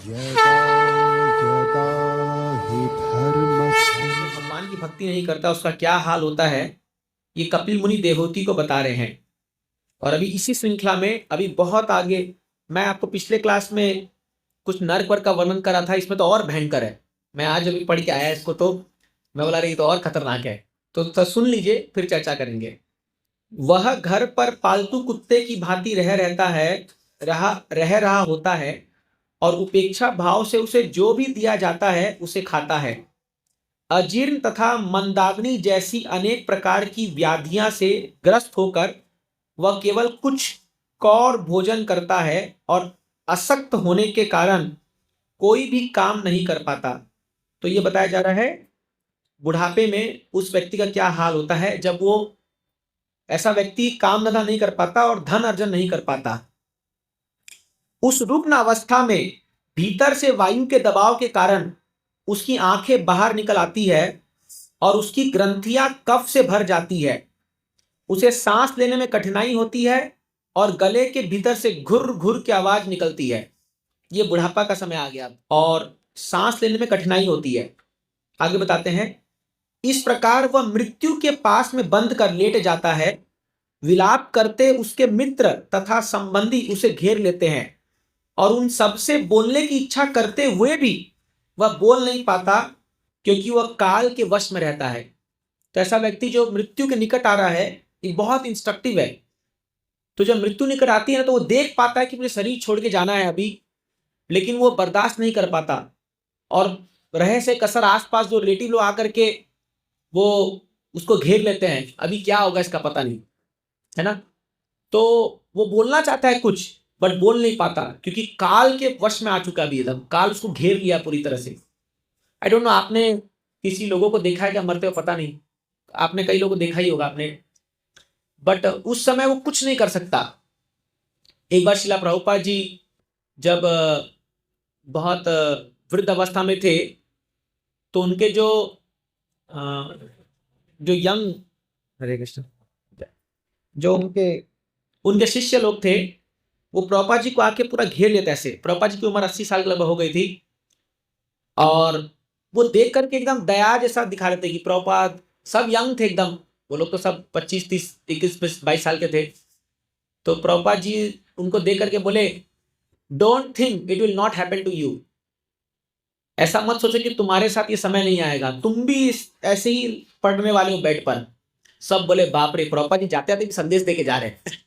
यदा यदा हि धर्मस्य। जो भगवान की भक्ति नहीं करता उसका क्या हाल होता है, ये कपिल मुनि देवहूति को बता रहे हैं। और अभी इसी श्रृंखला में अभी बहुत आगे, मैं आपको पिछले क्लास में कुछ नर्क वर्क का वर्णन करा था, इसमें तो और भयंकर है। मैं आज अभी पढ़ के आया इसको, तो मैं बोला रही तो और खतरनाक है। तो सुन लीजिए, फिर चर्चा करेंगे। वह घर पर पालतू कुत्ते की भांति रह रहा होता है, और उपेक्षा भाव से उसे जो भी दिया जाता है उसे खाता है। अजीर्ण तथा मंदाग्नि जैसी अनेक प्रकार की व्याधियां से ग्रस्त होकर वह केवल कुछ कौर भोजन करता है, और अशक्त होने के कारण कोई भी काम नहीं कर पाता। तो ये बताया जा रहा है बुढ़ापे में उस व्यक्ति का क्या हाल होता है, जब वो ऐसा व्यक्ति काम धंधा नहीं कर पाता और धन अर्जन नहीं कर पाता। उस रुग्ण अवस्था में भीतर से वायु के दबाव के कारण उसकी आंखें बाहर निकल आती है, और उसकी ग्रंथियां कफ से भर जाती है। उसे सांस लेने में कठिनाई होती है, और गले के भीतर से घुर घुर की आवाज निकलती है। ये बुढ़ापा का समय आ गया, और सांस लेने में कठिनाई होती है। आगे बताते हैं, इस प्रकार वह मृत्यु के पास में बंद कर लेट जाता है। विलाप करते उसके मित्र तथा संबंधी उसे घेर लेते हैं, और उन सबसे बोलने की इच्छा करते हुए भी वह बोल नहीं पाता, क्योंकि वह काल के वश में रहता है। तो ऐसा व्यक्ति जो मृत्यु के निकट आ रहा है, ये बहुत इंस्ट्रक्टिव है। तो जब मृत्यु निकट आती है ना, तो वो देख पाता है कि मुझे शरीर छोड़ के जाना है अभी, लेकिन वो बर्दाश्त नहीं कर पाता, और रहे से कसर आसपास जो रिलेटिव लोग आकर के वो उसको घेर लेते हैं। अभी क्या होगा इसका पता नहीं, है ना। तो वो बोलना चाहता है कुछ, बट बोल नहीं पाता, क्योंकि काल के वश में आ चुका अभी, एकदम काल उसको घेर लिया पूरी तरह से। आई डोंट नो, आपने किसी लोगों को देखा है क्या मरते हो, पता नहीं। आपने कई लोगों को देखा ही होगा आपने, बट उस समय वो कुछ नहीं कर सकता। एक बार शिला प्रभुपाद जी जब बहुत वृद्ध अवस्था में थे, तो उनके जो यंग, हरे कृष्ण, जो उनके उनके शिष्य लोग थे, वो प्रभुपाद जी को आके पूरा घेर लेते। ऐसे प्रभुपाद जी की उम्र 80 साल के लगभग हो गई थी, और वो देख करके एकदम दया जैसा दिखा रहे थे कि प्रभुपाद, सब यंग थे एकदम, वो लोग तो सब 25 30 21 22 साल के थे। तो प्रभुपाद जी उनको देख करके बोले, don't think it will not happen to you. ऐसा मत सोचो कि तुम्हारे साथ ये समय नहीं आएगा, तुम भी ऐसे ही पढ़ने वाले हो बेड पर। सब बोले बाप रे, प्रभुपाद जी जाते आते भी संदेश देके जा रहे हैं।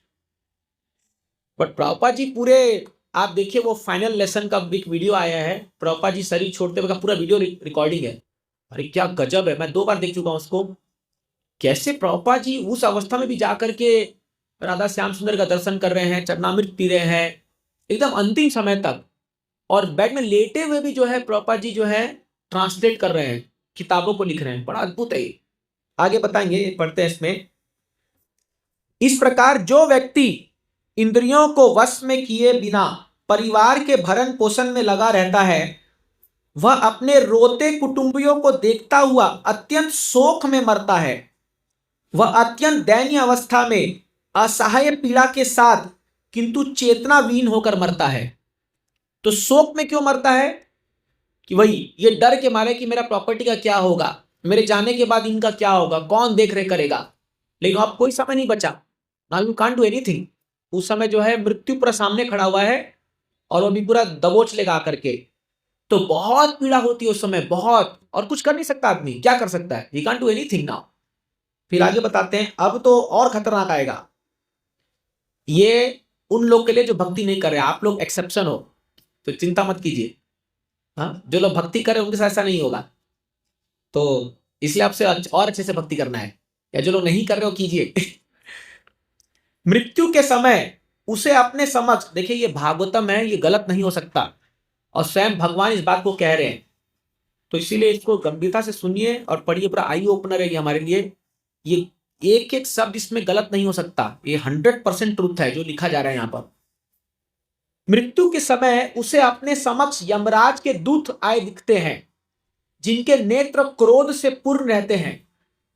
बट प्रभुपाद जी पूरे, आप देखिए वो फाइनल लेसन का एक वीडियो आया है, प्रभुपाद जी शरीर छोड़ते वक्त पूरा वीडियो रिकॉर्डिंग है। अरे क्या गजब है, मैं 2 बार देख चुका हूं उसको। कैसे प्रभुपाद जी उस अवस्था में भी जाकर के राधा श्याम सुंदर का दर्शन कर रहे हैं, चरणामृत पी रहे हैं, एकदम अंतिम समय तक। और बेड में लेटे हुए भी जो है प्रभुपाद जी जो है ट्रांसलेट कर रहे हैं, किताबों को लिख रहे हैं। बड़ा अद्भुत है ये। आगे बताएंगे, पढ़ते हैं इसमें। इस प्रकार जो व्यक्ति इंद्रियों को वश में किए बिना परिवार के भरण पोषण में लगा रहता है, वह अपने रोते कुटुंबियों को देखता हुआ अत्यंत शोक में मरता है। वह अत्यंत दयनीय अवस्था में असहाय पीड़ा के साथ किंतु चेतनाविहीन होकर मरता है। तो शोक में क्यों मरता है? कि वही ये डर के मारे कि मेरा प्रॉपर्टी का क्या होगा, मेरे जाने के बाद इनका क्या होगा, कौन देख रेख करेगा। लेकिन अब कोई समय नहीं बचा, now you can't do anything. उस समय जो है मृत्यु पूरा सामने खड़ा हुआ है, और वो भी पूरा दबोच लेगा आकर के। तो बहुत पीड़ा होती है उस समय, बहुत, और कुछ कर नहीं सकता आदमी। क्या कर सकता है? He can't do anything now. फिर आगे बताते हैं, अब तो और खतरनाक आएगा। ये उन लोग के लिए जो भक्ति नहीं कर रहे, आप लोग एक्सेप्शन हो, तो चिंता मत कीजिए। हाँ, जो लोग भक्ति कर रहे हैं उनके साथ ऐसा नहीं होगा, तो इसलिए आपसे और अच्छे से भक्ति करना है, या जो लोग नहीं कर रहे हो कीजिए। मृत्यु के समय उसे अपने समक्ष, देखिए ये भागवतम है, ये गलत नहीं हो सकता, और स्वयं भगवान इस बात को कह रहे हैं। तो इसीलिए इसको गंभीरता से सुनिए और पढ़िए, पूरा आई ओपनर है ये हमारे लिए। ये एक एक शब्द इसमें गलत नहीं हो सकता, ये 100% ट्रुथ है जो लिखा जा रहा है यहां पर। मृत्यु के समय उसे अपने समक्ष यमराज के दूत आए दिखते हैं, जिनके नेत्र क्रोध से पूर्ण रहते हैं।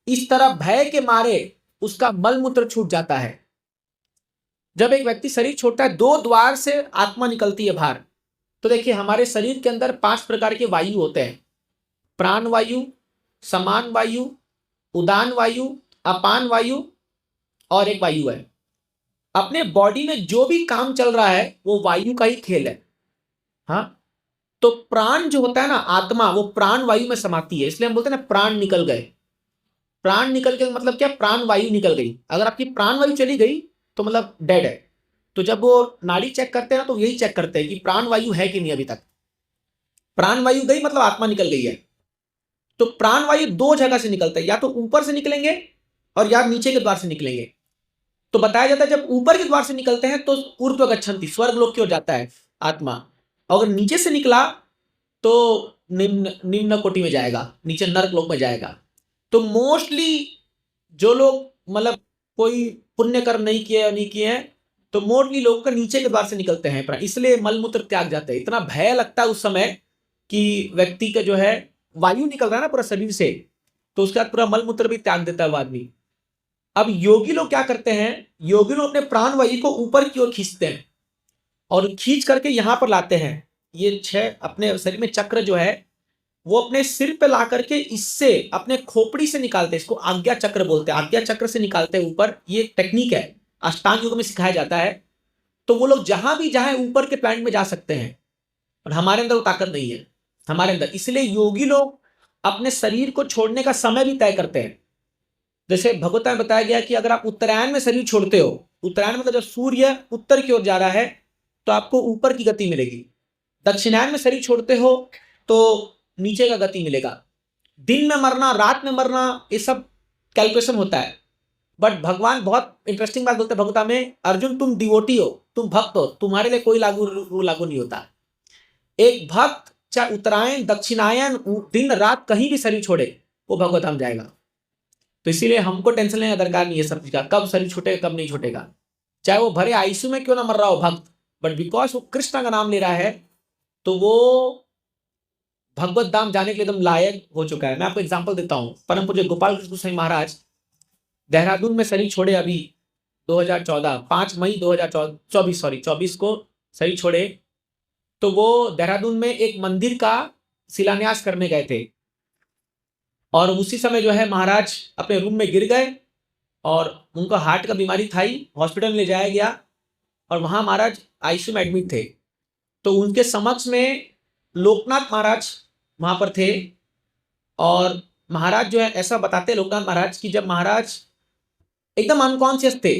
इस तरह भय के मारे उसका मलमूत्र छूट जाता है। जब एक व्यक्ति शरीर छोड़ता है, 2 द्वार से आत्मा निकलती है बाहर। तो देखिए हमारे शरीर के अंदर 5 प्रकार के वायु होते हैं। प्राण वायु, समान वायु, उदान वायु, अपान वायु और एक वायु है। अपने बॉडी में जो भी काम चल रहा है वो वायु का ही खेल है। हाँ, तो प्राण जो होता है ना, आत्मा, वो प्राण वायु में समाती है, इसलिए हम बोलते हैं ना प्राण निकल गए। प्राण निकल गए मतलब क्या? प्राण वायु निकल गई। अगर आपकी प्राण वायु चली गई तो मतलब डेड है। तो जब वो नाड़ी चेक करते हैं ना, तो यही चेक करते हैं कि प्राण वायु है कि नहीं अभी तक। प्राण वायु गई मतलब आत्मा निकल गई है। तो प्राण वायु 2 जगह से निकलता है, या तो ऊपर से निकलेंगे और या नीचे के द्वार से निकलेंगे। तो बताया जाता है जब ऊपर के द्वार से निकलते हैं तो ऊर्ध्व गच्छन्ति, स्वर्ग लोक की ओर जाता है आत्मा। अगर नीचे से निकला तो निम्न निम्न कोटि में जाएगा, नीचे नरक लोक में जाएगा। तो मोस्टली जो लोग मतलब कोई पुण्य कर्म नहीं किए या नहीं किए हैं, तो मोस्टली लोगों का नीचे के द्वार से निकलते हैं प्राण, इसलिए मलमूत्र त्याग जाते हैं। इतना भय लगता है उस समय कि व्यक्ति का जो है वायु निकल रहा है ना पूरा शरीर से, तो उसके बाद पूरा मलमूत्र भी त्याग देता है वो आदमी। अब योगी लोग क्या करते हैं? योगी लोग अपने प्राण वायु को ऊपर की ओर खींचते हैं और खींच करके यहां पर लाते हैं। ये 6 अपने शरीर में चक्र जो है वो अपने सिर पे ला करके इससे अपने खोपड़ी से निकालते हैं। इसको आज्ञा चक्र बोलते हैं। आज्ञा चक्र से निकालते हैं ऊपर। ये टेक्निक है, अष्टांग योग में सिखाया जाता है। तो वो लोग जहां भी जाए ऊपर के प्लैनेट में जा सकते हैं, और हमारे अंदर वो ताकत नहीं है हमारे अंदर। इसलिए योगी लोग अपने शरीर को छोड़ने का समय भी तय करते हैं। जैसे भगवता में बताया गया कि अगर आप उत्तरायण में शरीर छोड़ते हो, उत्तरायण मतलब जब सूर्य उत्तर की ओर जा रहा है तो आपको ऊपर की गति मिलेगी। दक्षिणायन में शरीर छोड़ते हो तो नीचे का गति मिलेगा। दिन में मरना, रात में मरना, ये सब कैलकुलेशन होता है। बट भगवान बहुत इंटरेस्टिंग बात बोलते हैं भगवता में, अर्जुन तुम डिवोटी हो, तुम भक्त हो, तुम्हारे लिए कोई रूल लागू नहीं होता। एक भक्त चाहे उत्तरायण दक्षिणायन दिन रात कहीं भी शरीर छोड़े वो भगवत धाम जाएगा। तो इसीलिए हमको टेंशन लेने का दरकार नहीं है सब चीज का, कब शरीर छूटेगा कब नहीं छूटेगा। चाहे वो भरे आईसीयू में क्यों ना मर रहा हो भक्त, बट बिकॉज वो कृष्ण का नाम ले रहा है तो वो भगवत धाम जाने के लिए एकदम लायक हो चुका है। मैं आपको एग्जांपल देता हूं। परम पूज्य गोपाल कृष्ण गोसाई महाराज देहरादून में शरीर छोड़े अभी 2014 5 मई 2024 को शरीर छोड़े। तो वो देहरादून में एक मंदिर का शिलान्यास करने गए थे और उसी समय जो है महाराज अपने रूम में गिर गए और उनको हार्ट का बीमारी था ही, हॉस्पिटल में ले जाया गया और वहां महाराज आईसीयू में एडमिट थे। तो उनके समक्ष में लोकनाथ महाराज वहां पर थे और महाराज जो है ऐसा बताते लोकनाथ महाराज कि जब महाराज एकदम अनकॉन्शियस थे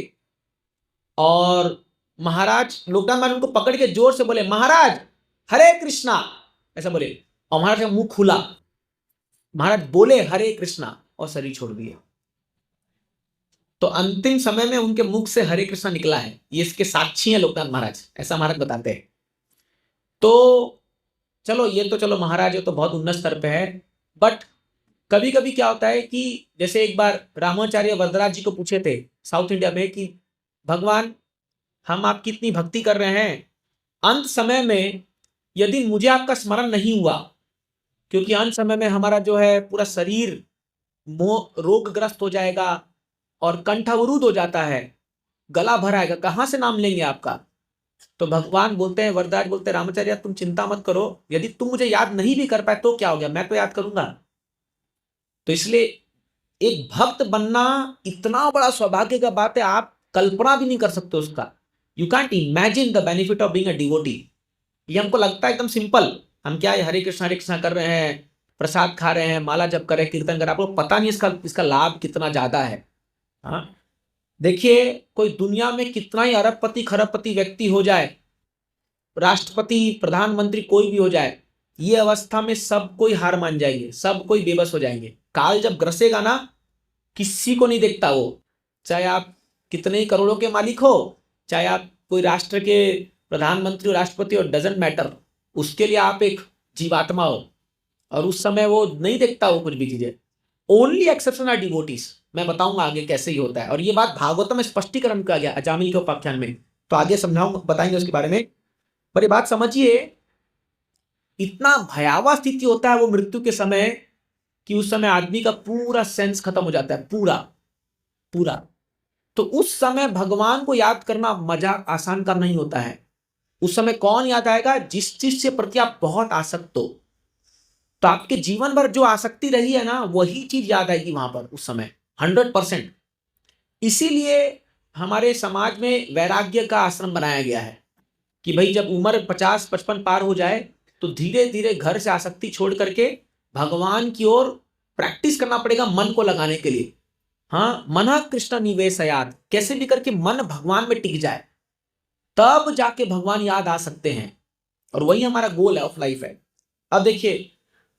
और महाराज लोकनाथ महाराज उनको पकड़ के जोर से बोले महाराज हरे कृष्णा, ऐसा बोले और महाराज का मुंह खुला, महाराज बोले हरे कृष्णा और शरीर छोड़ दिए। तो अंतिम समय में उनके मुख से हरे कृष्णा निकला है, ये इसके साक्षी हैं लोकनाथ महाराज, ऐसा महाराज बताते हैं। तो चलो ये तो चलो महाराज ये तो बहुत उन्नत स्तर पे है। बट कभी कभी क्या होता है कि जैसे एक बार रामाचार्य वरदराज जी को पूछे थे साउथ इंडिया में कि भगवान हम आपकी इतनी भक्ति कर रहे हैं, अंत समय में यदि मुझे आपका स्मरण नहीं हुआ, क्योंकि अंत समय में हमारा जो है पूरा शरीर रोगग्रस्त हो जाएगा और कंठ अवरुद्ध हो जाता है, गला भर आएगा, कहां से नाम लेंगे आपका। तो भगवान बोलते हैं, वरदाज बोलते हैं रामाचार्य तुम चिंता मत करो, यदि तुम मुझे याद नहीं भी कर पाए तो क्या हो गया, मैं तो याद करूंगा। तो इसलिए एक भक्त बनना इतना बड़ा सौभाग्य का बात है, आप कल्पना भी नहीं कर सकते उसका। You can't imagine the benefit of being a devotee. ये हमको लगता है एकदम सिंपल, हम क्या है हरे कृष्णा कर रहे हैं, प्रसाद खा रहे हैं, माला जप कर रहे हैं, कीर्तन कर रहे हैं, आपको पता नहीं इसका लाभ कितना ज्यादा है। हाँ देखिए कोई दुनिया में कितना ही अरबपति खरबपति व्यक्ति हो जाए, राष्ट्रपति प्रधानमंत्री कोई भी हो जाए, ये अवस्था में सब कोई हार मान जाएंगे, सब कोई बेबस हो जाएंगे। काल जब ग्रसेगा ना किसी को नहीं देखता वो, चाहे आप कितने ही करोड़ों के मालिक हो, चाहे आप कोई राष्ट्र के प्रधानमंत्री राष्ट्रपति हो, डजेंट मैटर, उसके लिए आप एक जीवात्मा हो और उस समय वो नहीं देखता वो कुछ भी चीजें। Only exception are devotees. मैं बताऊंगा आगे कैसे ही होता है और ये बात भागवतम में स्पष्टीकरण किया गया अजामिल के उपाख्यान में, तो आगे समझाऊंगा बताएंगे उसके बारे में। पर ये बात समझिए इतना भयावह स्थिति होता है वो मृत्यु के समय कि उस समय आदमी का पूरा सेंस खत्म हो जाता है, पूरा पूरा। तो उस समय भगवान को याद करना मजाक आसान काम नहीं होता है। उस समय कौन याद आएगा? जिस चीज से प्रति आप बहुत आसक्त हो, तो आपके जीवन भर जो आसक्ति रही है ना, वही चीज याद आएगी वहां पर उस समय 100%। इसीलिए हमारे समाज में वैराग्य का आश्रम बनाया गया है कि भाई जब उम्र 50-55 पार हो जाए तो धीरे धीरे घर से आसक्ति छोड़ करके भगवान की ओर प्रैक्टिस करना पड़ेगा मन को लगाने के लिए। हाँ, मन कृष्ण निवेशयात, कैसे भी करके मन भगवान में टिक जाए, तब जाके भगवान याद आ सकते हैं। और वही हमारा गोल है, ऑफ लाइफ है। अब देखिए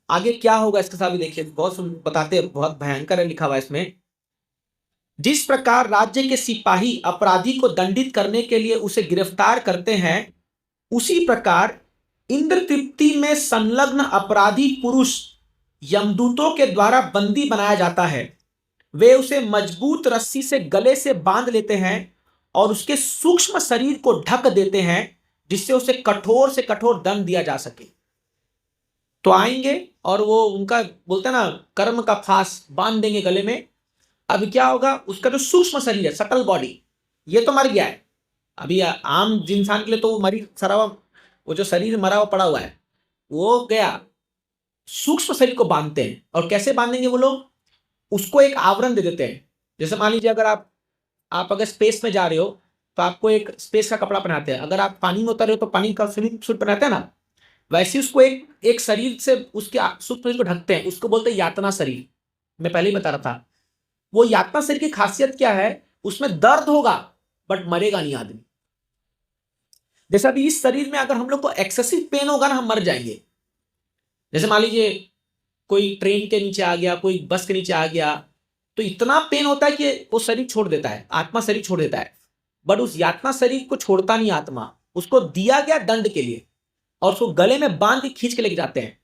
आगे क्या होगा इसके साथ भी देखिए, बहुत बताते हैं, बहुत भयंकर है लिखा हुआ इसमें। जिस प्रकार राज्य के सिपाही अपराधी को दंडित करने के लिए उसे गिरफ्तार करते हैं, उसी प्रकार इंद्र तृप्ति में संलग्न अपराधी पुरुष यमदूतों के द्वारा बंदी बनाया जाता है। वे उसे मजबूत रस्सी से गले से बांध लेते हैं और उसके सूक्ष्म शरीर को ढक देते हैं, जिससे उसे कठोर से कठोर दंड दिया जा सके। तो आएंगे और वो उनका बोलते हैं ना, कर्म का फांस बांध देंगे गले में। अब क्या होगा, उसका जो सूक्ष्म शरीर है, सटल बॉडी, ये तो मर गया है। अभी आम इंसान के लिए तो मरी सरा हुआ, वो जो शरीर मरा हुआ पड़ा हुआ है वो गया। सूक्ष्म शरीर को बांधते हैं, और कैसे बांधेंगे वो लोग? उसको एक आवरण दे देते हैं। जैसे मान लीजिए अगर आप अगर स्पेस में जा रहे हो तो आपको एक स्पेस का कपड़ा पहनाते हैं। अगर आप पानी में उतर रहे हो तो पानी का स्विमिंग सूट पहनाते हैं ना, वैसे उसको एक शरीर से उसके सूक्ष्म शरीर को ढकते हैं। उसको बोलते हैं यातना शरीर। मैं पहले ही बता रहा था, वो यातना शरीर की खासियत क्या है, उसमें दर्द होगा बट मरेगा नहीं आदमी। जैसे अभी इस शरीर में अगर हम लोग को एक्सेसिव पेन होगा ना, हम मर जाएंगे। जैसे मान लीजिए कोई ट्रेन के नीचे आ गया, कोई बस के नीचे आ गया, तो इतना पेन होता है कि वो शरीर छोड़ देता है, आत्मा शरीर छोड़ देता है। बट उस यातना शरीर को छोड़ता नहीं आत्मा, उसको दिया गया दंड के लिए, और उसको गले में बांध के खींच के लेके जाते हैं।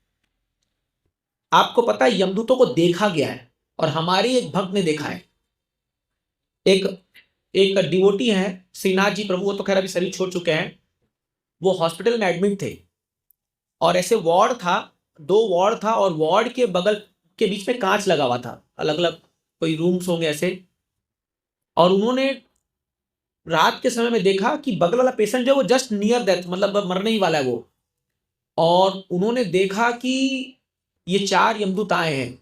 आपको पता है यमदूतों को देखा गया है, और हमारे एक भक्त ने देखा है। एक डिवोटी है श्रीनाथ जी प्रभु, वो तो खैर अभी शरीर छोड़ चुके हैं। वो हॉस्पिटल में एडमिट थे, और ऐसे वार्ड था, 2 वार्ड था, और वार्ड के बगल के बीच में कांच लगा हुआ था, अलग अलग कोई रूम्स होंगे ऐसे। और उन्होंने रात के समय में देखा कि बगल वाला पेशेंट जो वो जस्ट नियर डेथ, मतलब मरने ही वाला है वो। और उन्होंने देखा कि ये 4 यमदूत आए हैं,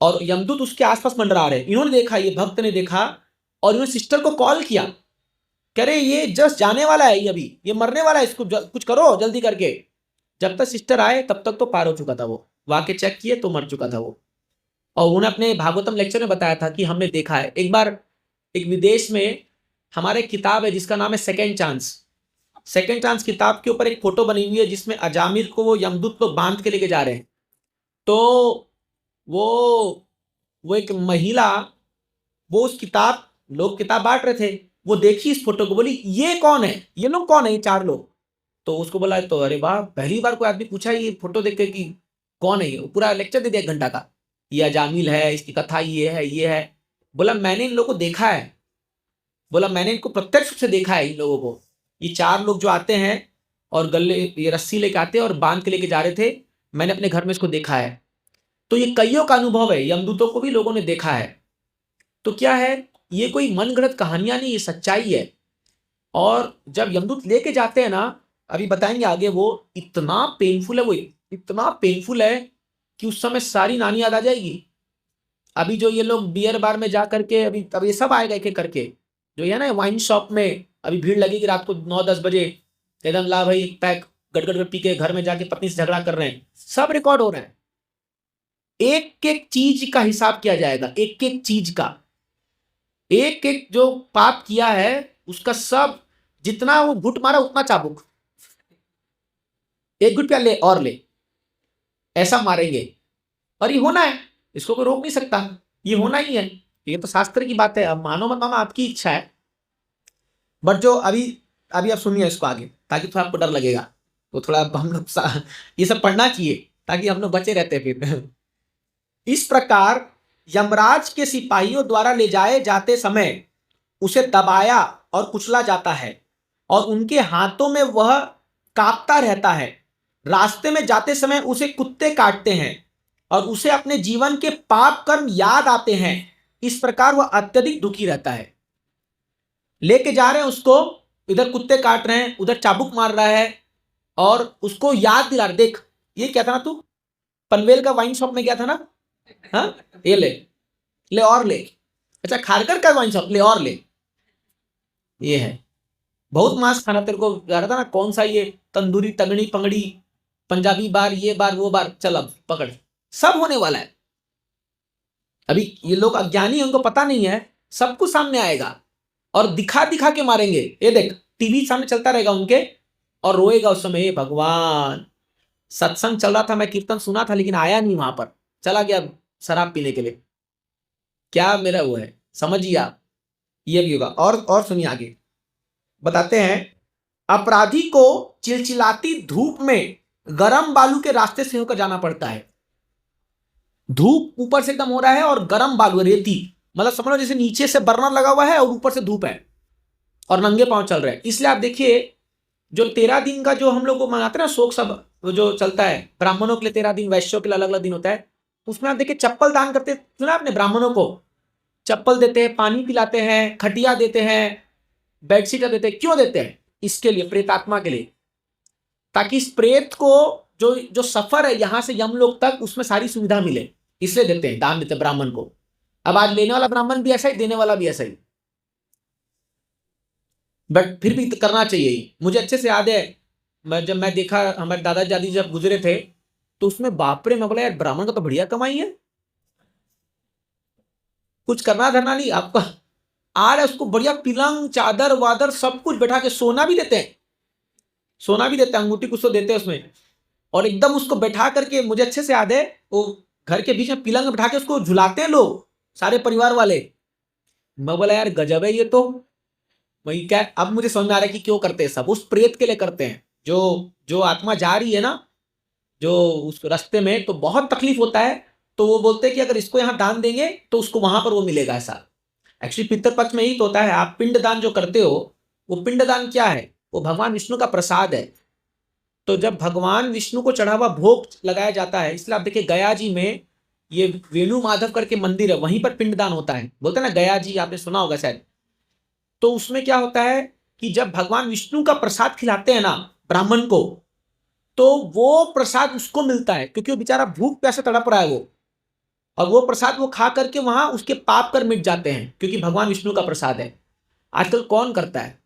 और यमदूत उसके आसपास मंडरा रहे हैं। इन्होंने देखा, ये भक्त ने देखा, और इन्होंने सिस्टर को कॉल किया, कह रहे ये जस्ट जाने वाला है, ये अभी ये मरने वाला है, इसको कुछ करो जल्दी करके। जब तक सिस्टर आए तब तक तो पार हो चुका था वो, वाके चेक किए तो मर चुका था वो। और उन्होंने अपने भागवतम लेक्चर में बताया था कि हमने देखा है। एक बार एक विदेश में हमारे किताब है जिसका नाम है सेकेंड चांस। सेकेंड चांस किताब के ऊपर एक फोटो बनी हुई है जिसमें अजामिर को वो यमदूत लोग बांध के लेके जा रहे हैं। तो वो एक महिला, वो उस किताब, लोग किताब बांट रहे थे, वो देखी इस फोटो को, बोली ये कौन है, ये लोग कौन है, ये 4 लोग। तो उसको बोला, तो अरे वाह, पहली बार कोई आदमी पूछा ये फोटो देख के कि कौन है ये। वो पूरा लेक्चर दे दिया 1 घंटा का, ये अजामिल है, इसकी कथा ये है, ये है। बोला मैंने इन लोगों को देखा है, बोला मैंने इनको प्रत्यक्ष रूप से देखा है। इन लोगों को, ये 4 लोग जो आते हैं और गले ये रस्सी लेके आते हैं और बांध के लेके जा रहे थे, मैंने अपने घर में इसको देखा है। तो ये कईयों का अनुभव है, यमदूतों को भी लोगों ने देखा है। तो क्या है, ये कोई मनगढ़ंत कहानियां नहीं, ये सच्चाई है। और जब यमदूत लेके जाते हैं ना, अभी बताएंगे आगे, वो इतना पेनफुल है, वो इतना पेनफुल है कि उस समय सारी नानी याद आ जाएगी। अभी जो ये लोग बियर बार में जा करके, अभी ये सब आएगा एक एक करके, जो है ना वाइन शॉप में अभी भीड़ लगेगी रात को 9-10 बजे, एकदम ला भाई पैक गड़गड़ पी के घर में जाके पत्नी से झगड़ा कर रहे हैं, सब रिकॉर्ड हो रहा है। एक एक चीज का हिसाब किया जाएगा, एक एक चीज का, एक एक जो पाप किया है उसका सब, जितना वो घुट मारा उतना चाबुक, एक घुट प्या ले और ले, ऐसा मारेंगे। और ये होना है, इसको कोई रोक नहीं सकता, ये होना ही है। ये तो शास्त्र की बात है, अब मानो मत मानो आपकी इच्छा है। बट जो अभी आप सुनिए इसको आगे, ताकि थोड़ा आपको डर लगेगा, तो थोड़ा हम लोग ये सब पढ़ना चाहिए ताकि हम लोग बचे रहते फिर। इस प्रकार यमराज के सिपाहियों द्वारा ले जाए जाते समय उसे दबाया और कुचला जाता है, और उनके हाथों में वह कांपता रहता है। रास्ते में जाते समय उसे कुत्ते काटते हैं, और उसे अपने जीवन के पाप कर्म याद आते हैं। इस प्रकार वह अत्यधिक दुखी रहता है। लेके जा रहे हैं उसको, इधर कुत्ते काट रहे हैं, उधर चाबुक मार रहा है और उसको याद दिला रहा, देख ये क्या था ना, तू पनवेल का वाइन शॉप में गया था ना, हाँ ये ले, ले और ले, अच्छा खारकर का वाइन शॉप ले और ले, ये है बहुत मांस खाना तेरे को जा रहा था ना, कौन सा ये तंदूरी तगड़ी पंगड़ी पंजाबी बार, ये बार वो बार, चल अब पकड़, सब होने वाला है। अभी ये लोग अज्ञानी हैं, उनको पता नहीं है, सब कुछ सामने आएगा और दिखा दिखा के मारेंगे। ये देख टीवी सामने चलता रहेगा उनके और रोएगा उस समय, "हे भगवान, सत्संग चल रहा था, मैं कीर्तन सुना था लेकिन आया नहीं वहां पर, चला गया शराब पीने के लिए।" क्या मेरा वो है, समझिए आप, ये भी होगा। और सुनिए आगे बताते हैं, अपराधी को चिलचिलाती धूप में गर्म बालू के रास्ते से होकर जाना पड़ता है। धूप ऊपर से एकदम हो रहा है और गर्म बालू रेती, मतलब समझ लो जैसे नीचे से बर्नर लगा हुआ है और ऊपर से धूप है और नंगे पांव चल रहे हैं। इसलिए आप देखिए जो 13 दिन का जो हम लोग को मनाते हैं ना शोक सब जो चलता है, ब्राह्मणों के लिए 13 दिन, वैश्यों के लिए अलग अलग दिन होता है, उसमें आप देखिए चप्पल दान करते, सुना आपने, ब्राह्मणों को चप्पल देते हैं, पानी पिलाते हैं, खटिया देते हैं, बेडशीट देते हैं। क्यों देते हैं? इसके लिए, प्रेतात्मा के लिए, ताकि इस प्रेत को जो जो सफर है यहां से यमलोक तक, उसमें सारी सुविधा मिले, इसलिए देते हैं, दान देते हैं ब्राह्मण को। अब आज लेने वाला ब्राह्मण भी ऐसा ही, देने वाला भी ऐसा ही, बट फिर भी करना चाहिए। मुझे अच्छे से याद है, जब मैं देखा हमारे दादा दादी जब गुजरे थे तो उसमें बाप रे, मैं बोला यार ब्राह्मण का तो बढ़िया कमाई है, कुछ करना धरना नहीं आपका, आ रहा है उसको बढ़िया पिलंग चादर वादर सब कुछ बैठा के, सोना भी देते हैं, सोना भी देते हैं, अंगूठी कुछ तो देते हैं उसमें, और एकदम उसको बैठा करके, मुझे अच्छे से याद है, वो घर के बीच में पिलंग बैठा के उसको झुलाते हैं लोग, सारे परिवार वाले। मैं बोला यार गजब है ये तो। वही क्या, अब मुझे समझ में आ रहा है कि क्यों करते हैं, सब उस प्रेत के लिए करते हैं, जो जो आत्मा जा रही है ना जो उस रास्ते में, तो बहुत तकलीफ होता है, तो वो बोलते हैं कि अगर इसको यहाँ दान देंगे तो उसको वहां पर वो मिलेगा। ऐसा एक्चुअली पितृपक्ष में ही तो होता है। आप पिंड दान जो करते हो, वो पिंड दान क्या है, वो भगवान विष्णु का प्रसाद है। तो जब भगवान विष्णु को चढ़ा हुआ भोग लगाया जाता है, इसलिए आप देखिए गया जी में ये वेणु माधव करके मंदिर है, वहीं पर पिंडदान होता है, बोलते हैं ना गया जी, आपने सुना होगा शायद। तो उसमें क्या होता है कि जब भगवान विष्णु का प्रसाद खिलाते हैं ना ब्राह्मण को, तो वो प्रसाद उसको मिलता है, क्योंकि वो बेचारा भूख प्यासे तड़प रहा है वो, और वो प्रसाद वो खा करके वहां उसके पाप कर मिट जाते हैं, क्योंकि भगवान विष्णु का प्रसाद है। आजकल कौन करता है?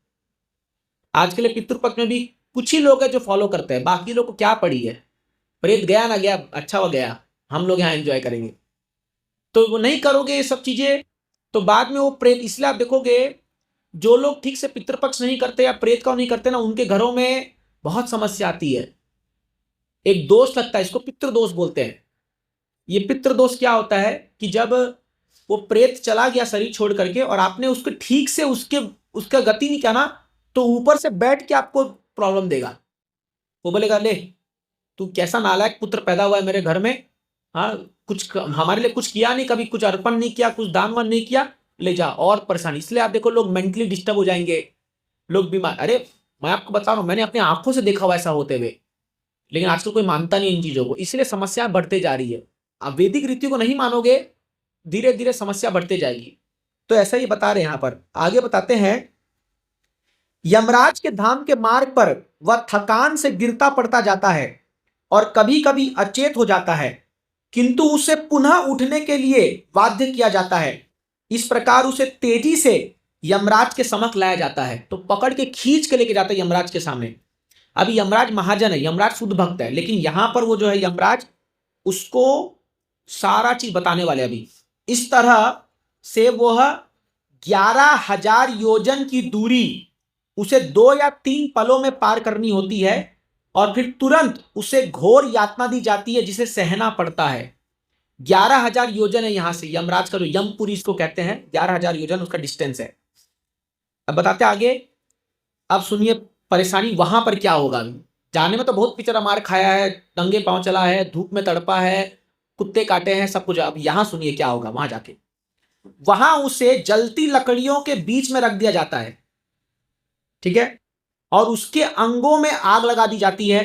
आज के लिए पितृपक्ष में भी कुछ ही लोग हैं जो फॉलो करते हैं, बाकी लोग को क्या पड़ी है, प्रेत गया ना गया, अच्छा हो गया, हम लोग यहाँ एंजॉय करेंगे। तो वो नहीं करोगे ये सब चीजें, तो बाद में वो प्रेत, इसलिए आप देखोगे जो लोग ठीक से पितृपक्ष नहीं करते या प्रेत का नहीं करते ना, उनके घरों में बहुत समस्या आती है। एक दोष लगता है, इसको पितृदोष बोलते हैं। ये पितृदोष क्या होता है कि जब वो प्रेत चला गया शरीर छोड़ करके और आपने उसको ठीक से उसका गति नहीं किया ना, तो ऊपर से बैठ के आपको प्रॉब्लम देगा। वो बोलेगा ले तू कैसा नालायक पुत्र पैदा हुआ है मेरे घर में, हाँ कुछ हमारे लिए कुछ किया नहीं, कभी कुछ अर्पण नहीं किया, कुछ दान वान नहीं किया, ले जा, और परेशानी। इसलिए आप देखो लोग मेंटली डिस्टर्ब हो जाएंगे, लोग बीमार। अरे मैं आपको बता रहा हूं, मैंने अपनी आंखों से देखा हुआ ऐसा होते हुए, लेकिन आजकल कोई मानता नहीं इन चीजों को, इसलिए समस्या बढ़ते जा रही है। आप वैदिक रीति को नहीं मानोगे, धीरे धीरे समस्या बढ़ते जाएगी। तो ऐसा ही बता रहे हैं, यहां पर आगे बताते हैं, यमराज के धाम के मार्ग पर वह थकान से गिरता पड़ता जाता है और कभी कभी अचेत हो जाता है, किंतु उसे पुनः उठने के लिए बाध्य किया जाता है। इस प्रकार उसे तेजी से यमराज के समक्ष लाया जाता है, तो पकड़ के खींच के लेके जाता है यमराज के सामने। अभी यमराज महाजन है, यमराज शुद्ध भक्त है, लेकिन यहां पर वो जो है यमराज उसको सारा चीज बताने वाले। अभी इस तरह से वह 11,000 योजन की दूरी उसे 2 या 3 पलों में पार करनी होती है, और फिर तुरंत उसे घोर यातना दी जाती है जिसे सहना पड़ता है। 11,000 योजन है यहां से यमराज का, जो यमपुरी इसको कहते हैं, 11,000 योजन उसका डिस्टेंस है। अब बताते आगे, अब सुनिए परेशानी वहां पर क्या होगा। जाने में तो बहुत बेचारा मार खाया है, नंगे पांव चला है, धूप में तड़पा है, कुत्ते काटे हैं, सब कुछ। अब यहां सुनिए क्या होगा वहां जाके। वहां उसे जलती लकड़ियों के बीच में रख दिया जाता है, ठीक है, और उसके अंगों में आग लगा दी जाती है।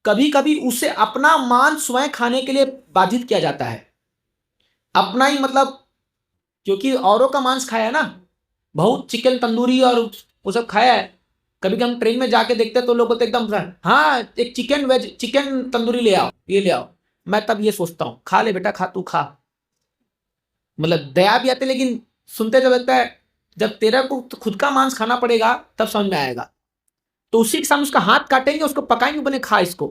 कभी कभी उसे अपना मांस स्वयं खाने के लिए बाधित किया जाता है। अपना ही मतलब, क्योंकि औरों का मांस खाया है ना, बहुत चिकन तंदूरी और वो सब खाया है, कभी हम ट्रेन में जाके देखते हैं तो लोग बोलते हैं एकदम, हाँ एक चिकन तंदूरी ले आओ, ये ले आओ। मैं तब ये सोचता हूँ, खा ले बेटा, खा, तू खा। मतलब दया भी आती है, लेकिन सुनते जब लगता है जब तेरा को तो खुद का मांस खाना पड़ेगा तब समझ में आएगा। तो उसी के सामने उसका हाथ काटेंगे, उसको पकाएंगे, बने खा इसको।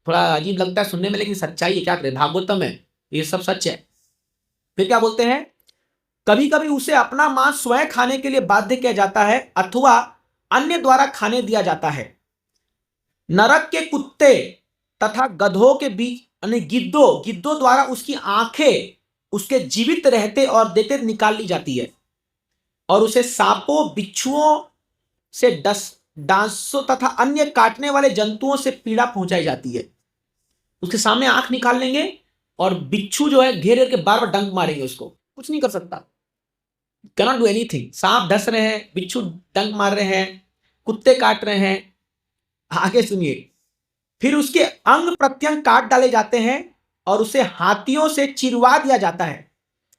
थोड़ा अजीब लगता है सुनने में, लेकिन सच्चाई है, क्या करें, भागवतम है, ये सब सच है। फिर क्या बोलते हैं, कभी कभी उसे अपना मांस स्वयं खाने के लिए बाध्य किया जाता है अथवा अन्य द्वारा खाने दिया जाता है। नरक के कुत्ते तथा गधों के बीच गिद्धों द्वारा उसकी आंखें उसके जीवित रहते और देते निकाल ली जाती है और उसे सांपों, बिच्छुओं से डांसों तथा अन्य काटने वाले जंतुओं से पीड़ा पहुंचाई जाती है। उसके सामने आंख निकाल लेंगे और बिच्छू जो है घेर के बार बार डंक मारेंगे, उसको कुछ नहीं कर सकता, कैनॉट डू एनीथिंग। सांप डस रहे हैं, बिच्छू डंक मार रहे हैं, कुत्ते काट रहे हैं। आगे सुनिए, फिर उसके अंग प्रत्यंग काट डाले जाते हैं और उसे हाथियों से चिरवा दिया जाता है।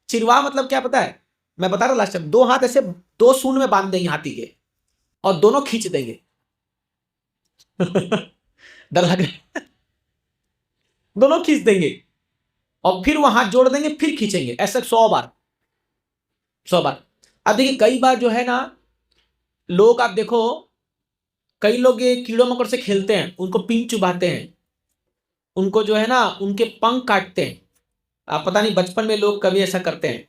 चिरवा मतलब क्या पता है, मैं बता रहा हूं लास्ट टाइम, 2 हाथ ऐसे 2 सूंड में बांध देंगे हाथी के और दोनों खींच देंगे। डर लग रहा है? दोनों खींच देंगे और फिर वहां हाथ जोड़ देंगे, फिर खींचेंगे, ऐसे 100 बार। अब देखिए कई बार जो है ना, लोग आप देखो, कई लोग ये कीड़ों मकोड़ से खेलते हैं, उनको पिंच चुभाते हैं, उनको जो है ना उनके पंख काटते हैं। आप पता नहीं बचपन में लोग कभी ऐसा करते हैं।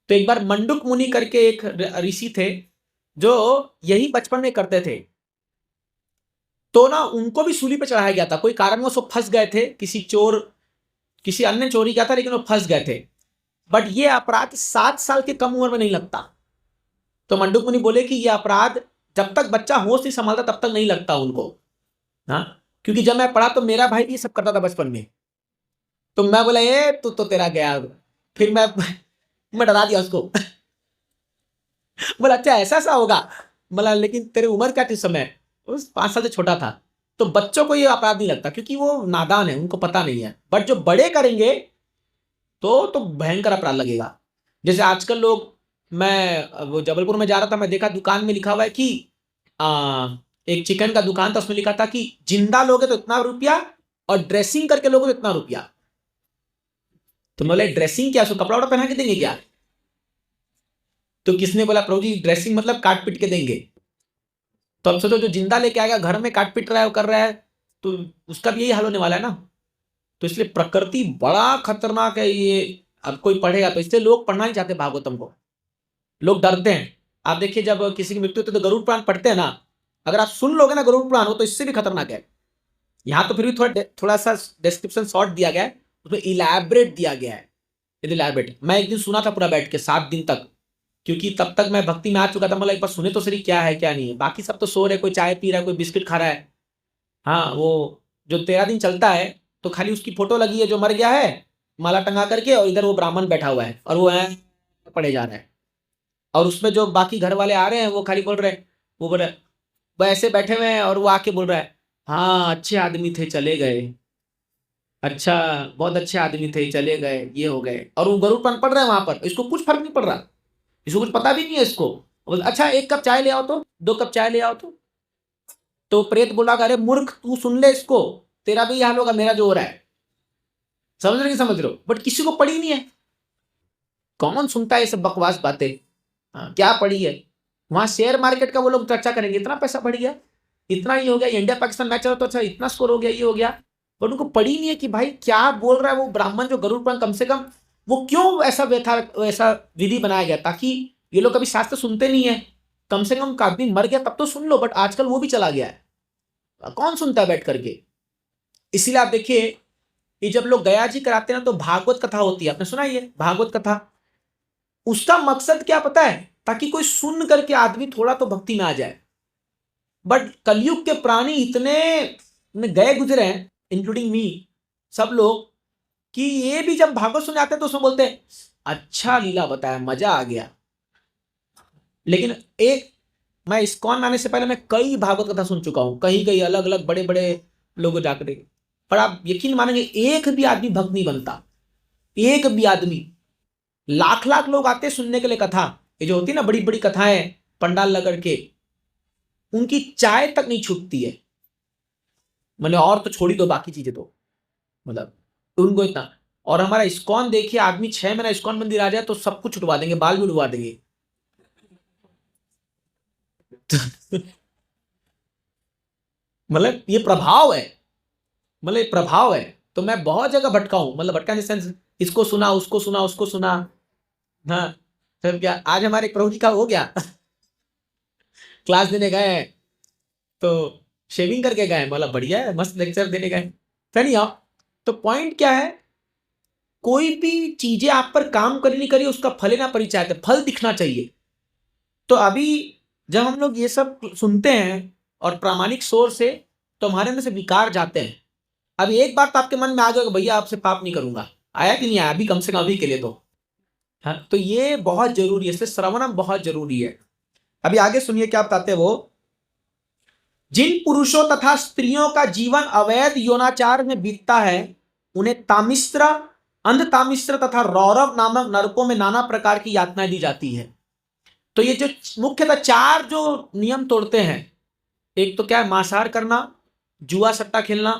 तो एक बार मंडुक मुनि करके एक ऋषि थे जो यही बचपन में करते थे। तो ना उनको भी सूली पे चढ़ाया गया था, कोई कारणवश वो फंस गए थे, किसी अन्य चोरी किया था लेकिन वो फंस गए थे। बट ये अपराध 7 साल के कम उम्र में नहीं लगता। तो मंडुक मुनि बोले कि ये अपराध जब तक बच्चा होश नहीं संभालता तब तक नहीं लगता उनको। हाँ, क्योंकि जब मैं पढ़ा तो मेरा भाई भी सब करता था बचपन में। तो मैं बोला ये तू तो तेरा गया। फिर मैं डरा दिया उसको। बोला अच्छा ऐसा होगा। बोला लेकिन तेरी उम्र क्या थी समय, उस 5 साल से छोटा था। तो बच्चों को ये अपराध नहीं लगता क्योंकि वो नादान है, उनको पता नहीं है। बट जो बड़े करेंगे तो भयंकर अपराध लगेगा। जैसे आजकल लोग, मैं वो जबलपुर में जा रहा था, मैं देखा दुकान में लिखा हुआ है कि एक चिकन का दुकान था, उसमें लिखा था कि जिंदा लोगे तो इतना रुपया और ड्रेसिंग करके लोगे तो इतना रुपया। तो बोले ड्रेसिंग क्या, उसको कपड़ा वपड़ा पहना के देंगे क्या? तो किसने बोला प्रभु जी ड्रेसिंग मतलब काट पीट के देंगे। तो अब सोचो जो जिंदा लेके आएगा घर में काट पीट रहा है, वो कर रहा है, तो उसका भी यही हाल होने वाला है ना। तो इसलिए प्रकृति बड़ा खतरनाक है ये। अब कोई पढ़ेगा तो, इसलिए लोग पढ़ना नहीं चाहते भागवतम को, लोग डरते हैं। आप देखिए जब किसी की मृत्यु होती है तो गरुड़ पुराण पढ़ते हैं ना, अगर आप सुन लोगे ना गरुड़ पुराण, हो तो इससे भी खतरनाक है। यहाँ तो फिर भी थोड़ा सा डिस्क्रिप्शन शॉर्ट दिया गया है, उसमें इलैबोरेट दिया गया है। इलैबोरेट मैं एक दिन सुना था पूरा बैठ के 7 दिन तक, क्योंकि तब तक मैं भक्ति में आ चुका था। मतलब एक बार सुने तो सही क्या है क्या नहीं है। बाकी सब तो सो रहे, कोई चाय पी रहा है, कोई बिस्किट खा रहा है। हाँ, वो जो 13 दिन चलता है तो खाली उसकी फोटो लगी है जो मर गया है माला टंगा करके, और इधर वो ब्राह्मण बैठा हुआ है और वो है पढ़े जा रहा है। और उसमें जो बाकी घर वाले आ रहे हैं वो खाली बोल रहे हैं, वो बोल रहे वो ऐसे बैठे हुए हैं और वो आके बोल रहा है हाँ अच्छे आदमी थे चले गए, अच्छा बहुत अच्छे आदमी थे चले गए, ये हो गए। और वो गरुड़ पुराण पढ़ रहा है वहां पर, इसको कुछ फर्क नहीं पड़ रहा, इसको कुछ पता भी नहीं है इसको। अच्छा 1 कप चाय ले आओ तो, 2 कप चाय ले आओ तो प्रेत बोला अरे मूर्ख तू सुन ले इसको, तेरा भी हाल होगा मेरा जो हो रहा है। समझ रहे समझ रहे हो, बट किसी को पड़ी नहीं है। कौन सुनता है ये सब बकवास बातें। क्या पड़ी है वहां, शेयर मार्केट का वो लोग चर्चा करेंगे, इतना पैसा बढ़ गया, इतना ही हो गया, इंडिया पाकिस्तान मैच चला तो अच्छा इतना स्कोर हो गया, ये हो गया। बट उनको पड़ी नहीं है कि भाई क्या बोल रहा है वो ब्राह्मण जो गरुड़ पुराण, कम से कम वो क्यों ऐसा विधि बनाया गया, ताकि ये लोग कभी शास्त्र सुनते नहीं है, कम से कम आदमी मर गया तब तो सुन लो। बट आजकल वो भी चला गया है, कौन सुनता है बैठ करके। इसीलिए आप देखिए ये जब लोग गया जी कराते हैं ना तो भागवत कथा होती है, आपने सुना ये भागवत कथा। उसका मकसद क्या पता है, ताकि कोई सुन करके आदमी थोड़ा तो भक्ति में आ जाए। बट कलयुग के प्राणी इतने गए गुजरे हैं, इंक्लूडिंग मी, सब लोग, कि ये भी जब भागवत सुने आते हैं तो उसमें बोलते हैं अच्छा लीला बताया, मजा आ गया। लेकिन मैं इस्कॉन में आने से पहले मैं कई भागवत कथा सुन चुका हूं, कहीं अलग अलग बड़े बड़े लोगों जाकर। पर आप यकीन मानेंगे एक भी आदमी भक्त नहीं बनता, एक भी आदमी। लाख लाख लोग आते सुनने के लिए कथा, ये जो होती है ना बड़ी बड़ी कथाएं पंडाल लगा के, उनकी चाय तक नहीं छूटती है। मैंने और तो छोड़ी दो बाकी चीजें, तो मतलब उनको इतना। और हमारा इस्कॉन देखिए, आदमी 6 महीना इस्कॉन मंदिर आ जाए तो सब कुछ उठवा देंगे, बाल भी उड़वा देंगे। मतलब ये प्रभाव है, मतलब ये प्रभाव है। तो मैं बहुत जगह भटका हूं, मतलब भटका इन सेंस, इसको सुना, उसको सुना, उसको सुना। हाँ, फिर क्या, आज हमारे प्रभु जी का हो गया क्लास देने गए हैं, तो शेविंग करके गए, मतलब बढ़िया है, मस्त लेक्चर देने गए। नहीं आओ, तो पॉइंट क्या है, कोई भी चीजें आप पर काम करी नहीं करी, उसका फल ना परिचायत, फल दिखना चाहिए। तो अभी जब हम लोग ये सब सुनते हैं और प्रामाणिक सोर्स से, तो हमारे अंदर से विकार जाते हैं। अभी एक बात तो आपके मन में आ जाएगा, भैया आपसे पाप नहीं करूंगा, आया कि नहीं आया, अभी कम से कम अभी के लिए तो। हाँ, तो ये बहुत जरूरी है, इसलिए श्रवणम बहुत जरूरी है। अभी आगे सुनिए क्या बताते हैं वो। जिन पुरुषों तथा स्त्रियों का जीवन अवैध यौनाचार में बीतता है, उन्हें तामिश्र, अंध तामिश्र तथा रौरव नामक नरकों में नाना प्रकार की यातनाएं दी जाती है। तो ये जो मुख्यतः 4 जो नियम तोड़ते हैं, एक तो क्या है, मांसाहार करना, जुआ सट्टा खेलना,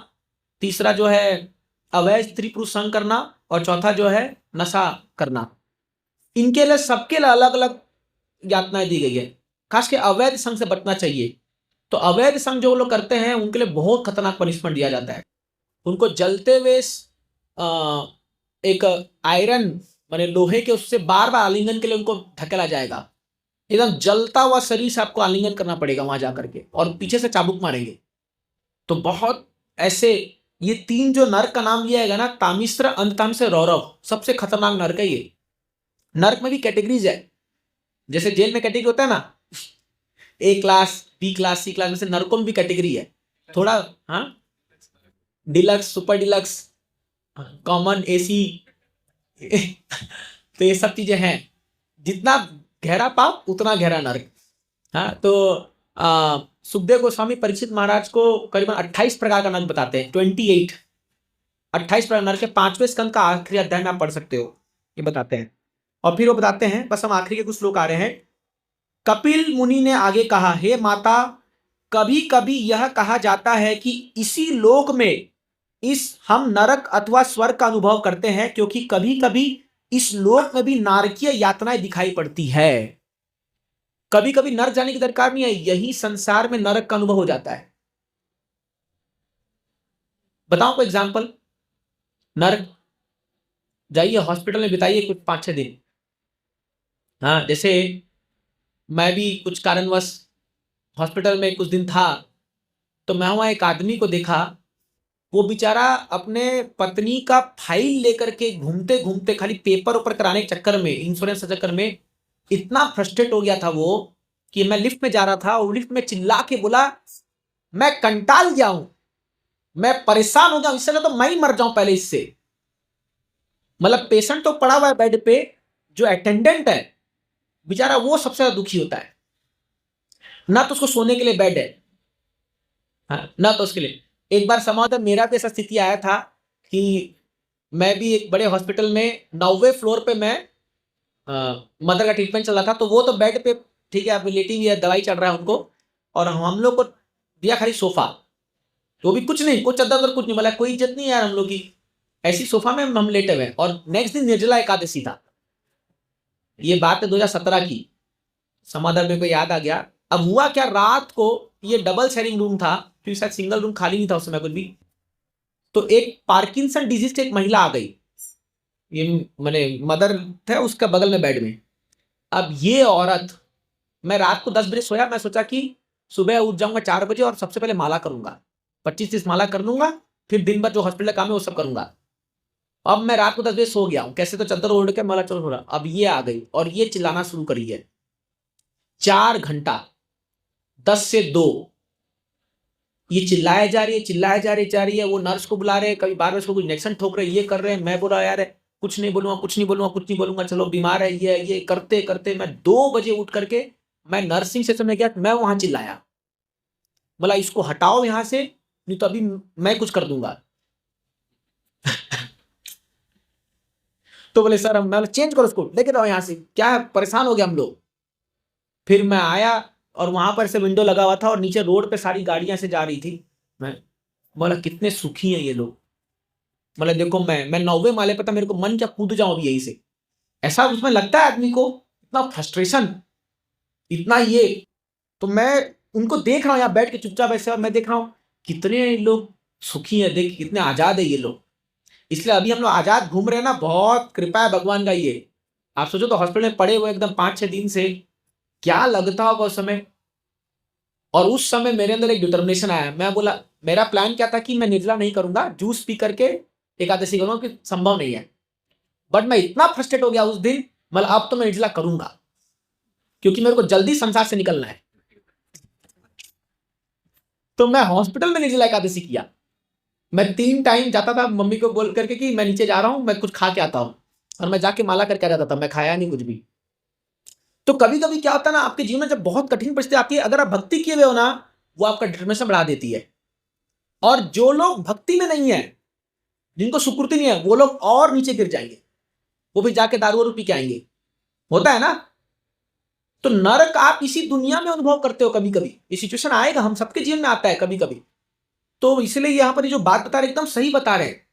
तीसरा जो है अवैध स्त्री पुरुष संग करना, और चौथा जो है नशा करना। इनके लिए सबके लिए अलग अलग यातनाएं दी गई है। खास के अवैध संघ से बचना चाहिए। तो अवैध संघ जो लोग करते हैं उनके लिए बहुत खतरनाक पनिशमेंट दिया जाता है। उनको जलते हुए एक आयरन माने लोहे के उससे बार बार आलिंगन के लिए उनको धकेला जाएगा। एकदम जलता हुआ शरीर से आपको आलिंगन करना पड़ेगा वहां जाकर के, और पीछे से चाबुक मारेंगे। तो बहुत ऐसे, ये 3 जो नर्क का नाम लिया है ना, तामिश्र, अंधतामिश्र, रौरव, सबसे खतरनाक नर्क है ये। नर्क में भी कैटेगरीज है, जैसे जेल में कैटेगरी होता है ना, ए क्लास, बी क्लास, सी क्लास, वैसे नर्कों में भी कैटेगरी है थोड़ा। हाँ, deluxe, super deluxe, common, AC तो ये सब चीजें हैं। जितना गहरा पाप उतना गहरा नर्क। हाँ, तो सुखदेव गोस्वामी परीक्षित महाराज को करीबन 28 प्रकार का नर्क बताते हैं, 28 प्रकार नर्क के 5वें स्कंद का आखिरी अध्याय में आप पढ़ सकते हो, ये बताते हैं। और फिर वो बताते हैं, बस हम आखिरी के कुछ श्लोक आ रहे हैं। कपिल मुनि ने आगे कहा, हे माता, कभी कभी यह कहा जाता है कि इसी लोक में हम नरक अथवा स्वर्ग का अनुभव करते हैं, क्योंकि कभी कभी इस लोक में भी नारकीय यातनाएं दिखाई पड़ती है। कभी कभी नरक जाने की दरकार नहीं है, यही संसार में नरक का अनुभव हो जाता है। बताओ कोई एग्जांपल। नरक जाइए हॉस्पिटल में बिताइए कुछ 5-6 दिन। हाँ, जैसे मैं भी कुछ कारणवश हॉस्पिटल में कुछ दिन था, तो मैं वहां एक आदमी को देखा, वो बेचारा अपने पत्नी का फाइल लेकर के घूमते घूमते, खाली पेपर ऊपर कराने के चक्कर में, इंश्योरेंस के चक्कर में इतना फ्रस्ट्रेट हो गया था वो, कि मैं लिफ्ट में जा रहा था और लिफ्ट में चिल्ला के बोला, मैं कंटाल गया हूं, मैं परेशान हो गया हूं, इससे तो मैं ही मर जाऊं पहले इससे। मतलब पेशेंट तो पड़ा हुआ है बेड पे, जो अटेंडेंट है बेचारा वो सबसे ज्यादा दुखी होता है। ना तो उसको सोने के लिए बेड है, हाँ, ना तो उसके लिए। एक बार संभवतः मेरा भी ऐसा स्थिति आया था कि मैं भी एक बड़े हॉस्पिटल में 9वें फ्लोर पे मैं मदर का ट्रीटमेंट चल रहा था, तो वो तो बेड पे ठीक है, अब लेटी हुई है, दवाई चल रहा है उनको, और हम लोग को दिया खाली सोफा, तो भी कुछ नहीं, कुछ चद्दर कुछ नहीं, मतलब कोई इज्जत नहीं है यार हम लोग की, ऐसी सोफा में हम लेटे हुए। और नेक्स्ट दिन निर्जला एकादशी था, ये बात है 2017 की, समाधान मेरे को याद आ गया। अब हुआ क्या, रात को ये डबल शेयरिंग रूम था, क्योंकि शायद सिंगल रूम खाली नहीं था उस समय कुछ भी। तो एक पार्किंसन डिजीज की एक महिला आ गई, ये मैंने मदर थे उसका बगल में बेड में। अब ये औरत, मैं रात को 10 बजे सोया, मैं सोचा कि सुबह उठ जाऊंगा 4 बजे और सबसे पहले माला करूंगा, 25-30 माला कर लूंगा, फिर दिन भर जो हॉस्पिटल काम है वो सब करूंगा। अब मैं रात को 10 बजे सो गया हूं, कैसे तो चादर ओढ़ के माला चल रहा। अब ये आ गई और ये चिल्लाना शुरू करी है 4 घंटा, 10 से 2 ये चिल्लाया जा रही है, चिल्लाया जा रही है। वो नर्स को बुला रहे हैं, कभी बार बार उसको कुछ इंजेक्शन ठोक रहे हैं, ये कर रहे हैं। मैं बोला यार कुछ नहीं बोलूंगा, कुछ नहीं बोलूंगा, कुछ नहीं बोलूंगा, चलो बीमार है ये करते करते मैं 2 बजे उठ करके मैं नर्सिंग सेशन में गया, मैं वहां चिल्लाया, बोला इसको हटाओ यहां से, नहीं तो अभी मैं कुछ कर दूंगा तो बोले सर मैं चेंज करो उसको, लेके जाओ यहां से, क्या है, परेशान हो गया हम लोग। फिर मैं आया और वहां पर से विंडो लगा हुआ था और नीचे रोड पे सारी गाड़ियां से जा रही थी। मैं बोला कितने सुखी हैं ये लोग। मतलब देखो मैं 9वें माले पर था, मेरे को मन क्या कूद जाऊं अभी यहीं से। ऐसा उसमें लगता है आदमी को, इतना फ्रस्ट्रेशन, इतना ये। तो मैं उनको देख रहा हूँ यहाँ बैठ के चुपचाप ऐसे, और मैं देख रहा हूँ कितने लोग सुखी हैं, देख कितने आजाद है ये लोग। इसलिए अभी हम लोग आजाद घूम रहे हैं ना, बहुत कृपा है भगवान का ये। आप सोचो तो हॉस्पिटल में पड़े हुए एकदम 5-6 दिन से, क्या लगता होगा उस समय। और उस समय मेरे अंदर एक डिटर्मिनेशन आया। मैं बोला, मेरा प्लान क्या था कि मैं निर्जला नहीं करूंगा, जूस पी करके एकादशी करूंगा, कि संभव नहीं है। बट मैं इतना फ्रस्ट्रेट हो गया उस दिन, मतलब अब तो मैं निर्जला करूंगा, क्योंकि मेरे को जल्दी संसार से निकलना है। तो मैं हॉस्पिटल में निर्जला एकादशी किया। मैं 3 टाइम जाता था मम्मी को बोल करके कि मैं नीचे जा रहा हूं, मैं कुछ खा के आता हूं, और मैं जाके माला करके आ जाता था। मैं खाया नहीं कुछ भी। तो कभी कभी क्या होता है ना, आपके जीवन में जब बहुत कठिन परिस्थिति आती है, अगर आप भक्ति किए हुए हो ना, वो आपका डिटर्मिनेशन बढ़ा देती है। और जो लोग भक्ति में नहीं है, जिनको सुकृति नहीं है, वो लोग और नीचे गिर जाएंगे, वो भी जाके दारू वारू पी के आएंगे। होता है ना। तो नरक आप इसी दुनिया में अनुभव करते हो। कभी कभी ये सिचुएशन आएगा, हम सबके जीवन में आता है कभी कभी। तो इसलिए यहां पर जो बात बता रहे एकदम सही बता रहे हैं।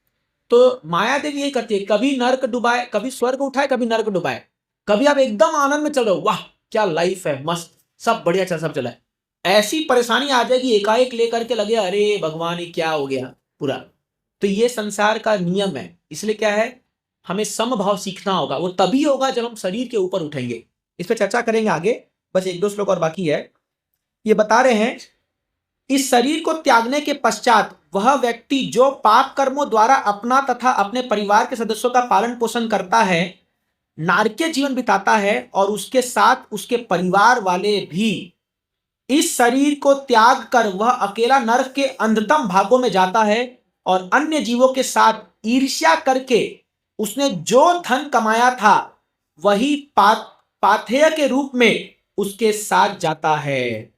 तो माया देवी यही करती है, कभी नरक डुबाए, कभी स्वर्ग उठाए, कभी नरक डुबाए। कभी आप एकदम आनंद में चल रहे हो, वाह क्या लाइफ है, मस्त, सब बढ़िया चल, सब चला है। ऐसी परेशानी आ जाएगी एकाएक लेकर के, लगे अरे भगवान ये क्या हो गया पूरा। तो ये संसार का नियम है। इसलिए क्या है, हमें समभाव सीखना होगा। वो तभी होगा जब हम शरीर के ऊपर उठेंगे। इस पर चर्चा करेंगे आगे, बस 1-2 श्लोक और बाकी है। ये बता रहे हैं, इस शरीर को त्यागने के पश्चात वह व्यक्ति जो पाप कर्मों द्वारा अपना तथा अपने परिवार के सदस्यों का पालन पोषण करता है, नारकीय जीवन बिताता है, और उसके साथ उसके परिवार वाले भी, इस शरीर को त्याग कर वह अकेला नरक के अंधतम भागों में जाता है, और अन्य जीवों के साथ ईर्ष्या करके उसने जो धन कमाया था वही पाथेय के रूप में उसके साथ जाता है।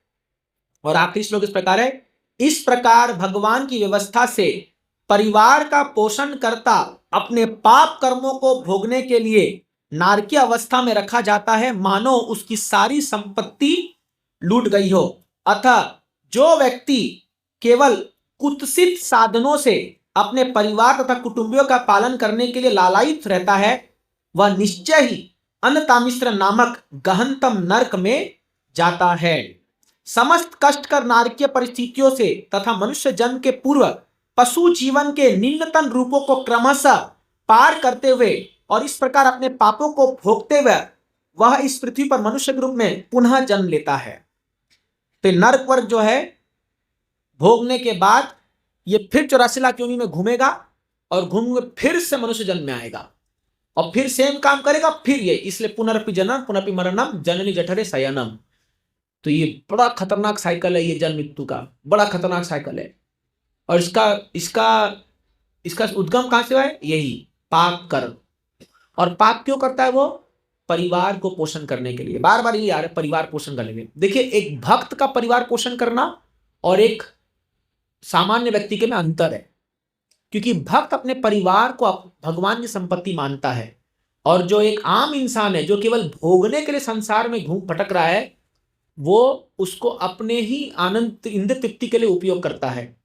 और आखिरी श्लोक इस प्रकार है, इस प्रकार भगवान की व्यवस्था से परिवार का पोषण करता अपने पाप कर्मों को भोगने के लिए नारकीय अवस्था में रखा जाता है, मानो उसकी सारी संपत्ति लूट गई हो। अतः जो व्यक्ति केवल कुत्सित साधनों से अपने परिवार तथा कुटुंबियों का पालन करने के लिए लालायित रहता है, वह निश्चय ही अन्नतामिश्र नामक गहनतम नरक में जाता है। समस्त कष्टकर नारकीय परिस्थितियों से तथा मनुष्य जन्म के पूर्व पशु जीवन के निम्नतम रूपों को क्रमशः पार करते हुए और इस प्रकार अपने पापों को भोगते हुए वह इस पृथ्वी पर मनुष्य के रूप में पुनः जन्म लेता है। तो नरक वर्ग जो है, भोगने के बाद ये फिर 84 लाख योनि में घूमेगा, और घूम फिर से मनुष्य जन्म में आएगा, और फिर सेम काम करेगा, फिर ये। इसलिए पुनरपि जनन पुनरपि मरणम जननी जठरे शयनम। तो ये बड़ा खतरनाक साइकिल है, ये जन्म मृत्यु का बड़ा खतरनाक साइकिल है। और इसका उद्गम कहां से हुआ है? यही पाप कर्म। और पाप क्यों करता है वो? परिवार को पोषण करने के लिए। बार बार ये आ रहा है, परिवार पोषण करने के लिए। देखिए, एक भक्त का परिवार पोषण करना और एक सामान्य व्यक्ति के में अंतर है। क्योंकि भक्त अपने परिवार को भगवान की संपत्ति मानता है, और जो एक आम इंसान है जो केवल भोगने के लिए संसार में घूम भटक रहा है, वो उसको अपने ही आनंद इंद्र तृप्ति के लिए उपयोग करता है।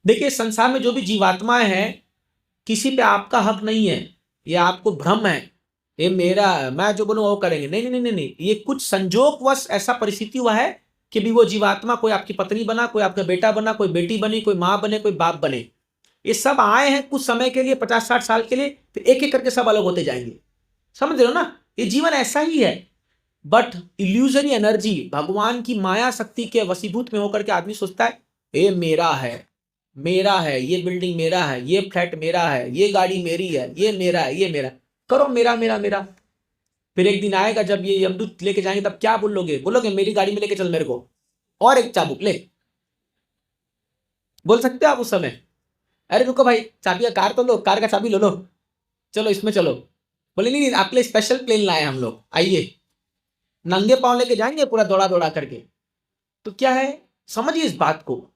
देखिए, संसार में जो भी जीवात्माएं हैं, किसी पे आपका हक नहीं है। ये आपको भ्रम है, ये मेरा, मैं जो बोलूं वो करेंगे। नहीं नहीं नहीं नहीं, ये कुछ संजोगवश ऐसा परिस्थिति हुआ है कि भी वो जीवात्मा, कोई आपकी पत्नी बना, कोई आपका बेटा बना, कोई बेटी बनी, कोई माँ बने, कोई बाप बने। ये सब आए हैं कुछ समय के लिए, 50-60 साल के लिए, फिर एक एक करके सब अलग होते जाएंगे। समझ रहे हो ना? ये जीवन ऐसा ही है। बट इल्यूजरी एनर्जी, भगवान की माया शक्ति के वशीभूत में होकर के आदमी सोचता है ये मेरा है, मेरा है, ये बिल्डिंग मेरा है, ये फ्लैट मेरा है, ये गाड़ी मेरी है, ये मेरा है, ये मेरा। करो मेरा मेरा मेरा। फिर एक दिन आएगा जब ये यमदूत लेके जाएंगे, तब क्या बोलोगे? बोलोगे मेरी गाड़ी में लेके चल मेरे को, और एक चाबुक ले। बोल सकते हो आप उस समय? अरे रुको भाई, चाबी का कार तो लो, कार का चाबी लो लो, चलो इसमें चलो। बोले नहीं नहीं, आपके लिए स्पेशल प्लेन लाए हम लोग, आइए। नंगे पांव लेके जाएंगे पूरा दौड़ा दौड़ा करके। तो क्या है, समझिए इस बात को।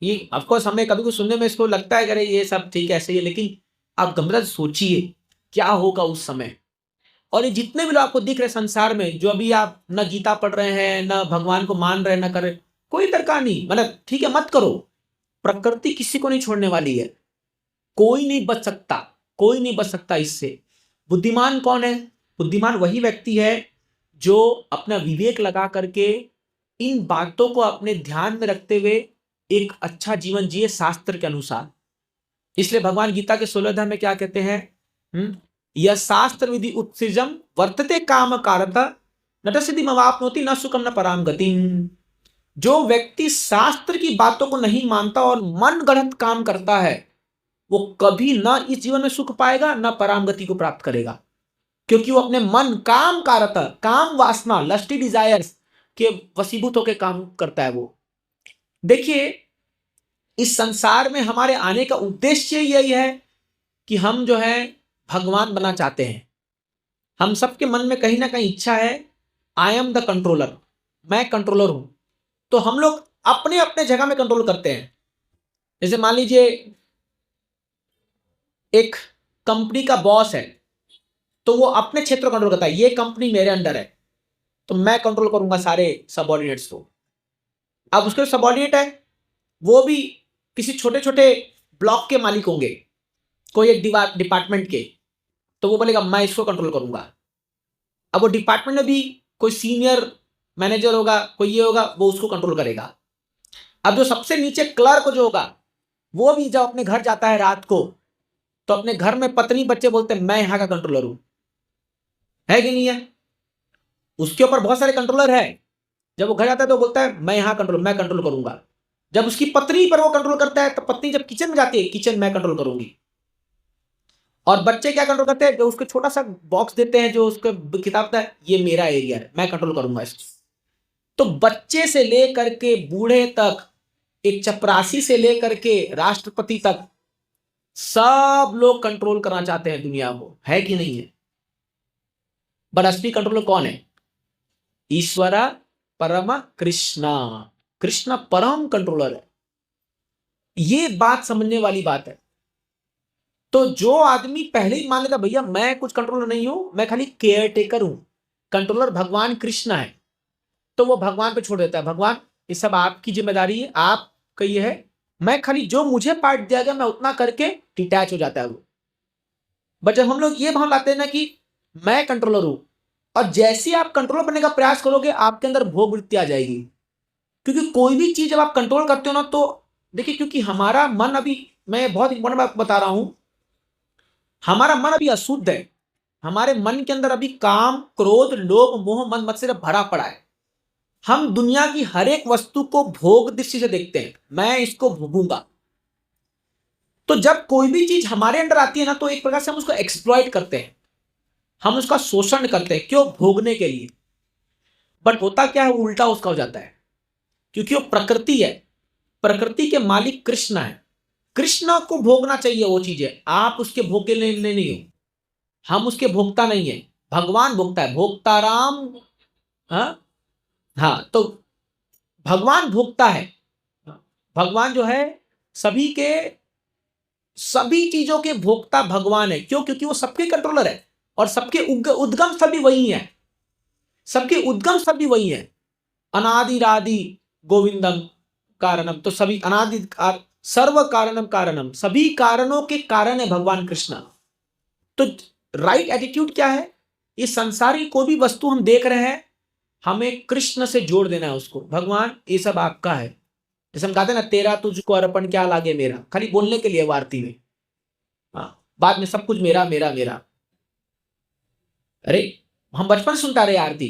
ये ऑफकोर्स हमें कभी कुछ सुनने में इसको लगता है अरे ये सब ठीक है, ऐसे ही है, लेकिन आप गंभीरता से सोचिए क्या होगा उस समय। और ये जितने भी लोग आपको दिख रहे संसार में, जो अभी आप न गीता पढ़ रहे हैं, न भगवान को मान रहे हैं, न कर रहे, कोई दरकार नहीं, मतलब ठीक है मत करो, प्रकृति किसी को नहीं छोड़ने वाली है, कोई नहीं बच सकता, कोई नहीं बच सकता इससे। बुद्धिमान कौन है? बुद्धिमान वही व्यक्ति है जो अपना विवेक लगा करके इन बातों को अपने ध्यान में रखते हुए एक अच्छा जीवन जिए शास्त्र के अनुसार। इसलिए भगवान गीता के 16 अध्याय में क्या कहते हैं? यह शास्त्र विधि उत्सृजम वर्तते काम कारता न सिद्धि मवाप्नोति न सुखम न पराम गतिम। जो व्यक्ति शास्त्र की बातों को नहीं मानता और मन गढ़ंत काम करता है, वो कभी ना इस जीवन में सुख पाएगा ना पराम गति को प्राप्त करेगा, क्योंकि वो अपने मन काम कारता, काम वासना, लस्टी डिजायर्स के वशीभूत होकर काम करता है। वो देखिए, इस संसार में हमारे आने का उद्देश्य यही है कि हम जो है भगवान बनना चाहते हैं। हम सबके मन में कहीं ना कहीं इच्छा है, आई एम द कंट्रोलर, मैं कंट्रोलर हूं। तो हम लोग अपने अपने जगह में कंट्रोल करते हैं। जैसे मान लीजिए एक कंपनी का बॉस है, तो वो अपने क्षेत्र को कंट्रोल करता है, ये कंपनी मेरे अंडर है तो मैं कंट्रोल करूंगा सारे सबऑर्डिनेट्स को। अब उसके सबऑर्डिनेट है, वो भी किसी छोटे छोटे ब्लॉक के मालिक होंगे, कोई एक डिपार्टमेंट के, तो वो बोलेगा मैं इसको कंट्रोल करूंगा। अब वो डिपार्टमेंट में भी कोई सीनियर मैनेजर होगा, कोई ये होगा, वो उसको कंट्रोल करेगा। अब जो सबसे नीचे क्लर्क जो होगा, वो भी जब अपने घर जाता है रात को, तो अपने घर में पत्नी बच्चे बोलते हैं मैं यहां का कंट्रोलर हूं, है कि नहीं है? उसके ऊपर बहुत सारे कंट्रोलर है। जब वो घर जाता है तो बोलता है मैं कंट्रोल करूंगा। जब उसकी पत्नी पर वो कंट्रोल करता है, तो पत्नी जब किचन में जाती है, किचन मैं कंट्रोल करूंगी। और बच्चे क्या कंट्रोल करते हैं? जो उसको छोटा सा बॉक्स देते हैं, जो उसको किताब होता है, ये मेरा एरिया है, मैं कंट्रोल करूंगा इसको। तो बच्चे से लेकर के बूढ़े तक, एक चपरासी से लेकर के राष्ट्रपति तक, सब लोग कंट्रोल करना चाहते हैं दुनिया को, है कि नहीं है? बट असली कंट्रोलर कौन है? ईश्वरा परम कृष्णा। कृष्णा परम कंट्रोलर है। ये बात समझने वाली बात है। तो जो आदमी पहले ही मान लेता भैया मैं कुछ कंट्रोलर नहीं हूं, मैं खाली केयर टेकर हूं, कंट्रोलर भगवान कृष्ण है, तो वो भगवान पे छोड़ देता है, भगवान ये सब आपकी जिम्मेदारी है, आपका ये है, मैं खाली जो मुझे पार्ट दिया गया मैं उतना करके डिटैच हो जाता है वो। बट जब हम लोग ये भाव लाते हैं ना कि मैं कंट्रोलर हूं, और जैसे आप कंट्रोलर बनने का प्रयास करोगे, आपके अंदर भोग वृत्ति आ जाएगी। क्योंकि कोई भी चीज जब आप कंट्रोल करते हो ना, तो देखिए, क्योंकि हमारा मन अभी, मैं बहुत इंपॉर्टेंट बात बता रहा हूं, हमारा मन अभी अशुद्ध है। हमारे मन के अंदर अभी काम, क्रोध, लोभ, मोह, मन मत्सर भरा पड़ा है। हम दुनिया की हर एक वस्तु को भोग दृष्टि से देखते हैं, मैं इसको भोगूंगा। तो जब कोई भी चीज हमारे अंदर आती है ना, तो एक प्रकार से हम उसको एक्सप्लॉइट करते हैं, हम उसका शोषण करते हैं। क्यों? भोगने के लिए। बट होता क्या है, उल्टा उसका हो जाता है, क्योंकि वो प्रकृति है, प्रकृति के मालिक कृष्ण है। कृष्ण को भोगना चाहिए वो चीजें, आप उसके भोग के लिए नहीं हो, हम उसके भोगता नहीं है, भगवान भोगता है, भोगता राम। हाँ, तो भगवान भोगता है। भगवान जो है सभी के, सभी चीजों के भोक्ता भगवान है। क्यों? क्योंकि वो सबके कंट्रोलर है, और सबके उद्गम स्थल भी वही है, सबके उद्गम स्थल भी वही है। अनादिरादि गोविंदम कारणम, तो सभी अनादि सर्व कारणम कारणम, सभी कारणों के कारण है भगवान कृष्ण। तो राइट एटीट्यूड क्या है? इस संसारी कोई भी वस्तु हम देख रहे हैं, हमें कृष्ण से जोड़ देना है उसको, भगवान ये सब आपका है। जैसे हम कहते हैं ना, तेरा तुझको अर्पण क्या लागे मेरा, खाली बोलने के लिए वो आरती में, हाँ, बाद में सब कुछ मेरा मेरा मेरा। अरे हम बचपन से सुनता रहे आरती,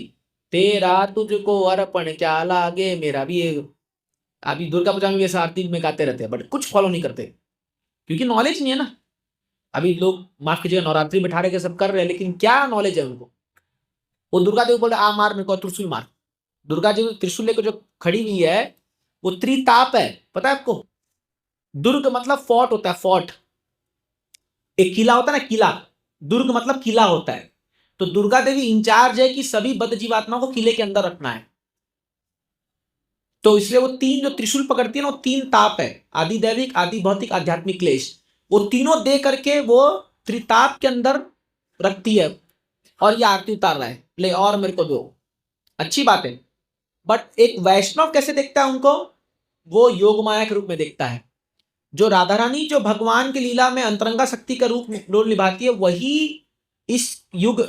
तेरा तुझको अर्पण क्या लागे मेरा, भी ये अभी दुर्गा पूजा में भी ऐसा आरती में गाते रहते हैं, बट कुछ फॉलो नहीं करते, क्योंकि नॉलेज नहीं है ना। अभी लोग माफ कीजिएगा नवरात्रि बैठा रहे के सब कर रहे हैं, लेकिन क्या नॉलेज है उनको? वो दुर्गा देवी बोल रहे आ मार मेरे को त्रिशूल मार। दुर्गा जी त्रिशूल लेकर जो खड़ी हुई है, वो त्रिताप है, पता है आपको? दुर्ग मतलब फोर्ट होता है, फोर्ट, एक किला होता है ना, किला, दुर्ग मतलब किला होता है। तो दुर्गा देवी इंचार्ज है कि सभी बद्ध जीवात्मा को किले के अंदर रखना है। तो इसलिए वो तीन जो त्रिशूल पकड़ती है ना, वो तीन ताप है, आदि दैविक, आदि भौतिक, आध्यात्मिक क्लेश, वो तीनों दे करके वो त्रिताप के अंदर रखती है और ये आरती उतार रहा है, ले और मेरे को दो, अच्छी बात है। बट एक वैष्णव कैसे देखता है उनको? वो योग माया के रूप में देखता है। जो राधा रानी जो भगवान की लीला में अंतरंगा शक्ति का रूप रोल निभाती है, वही इस युग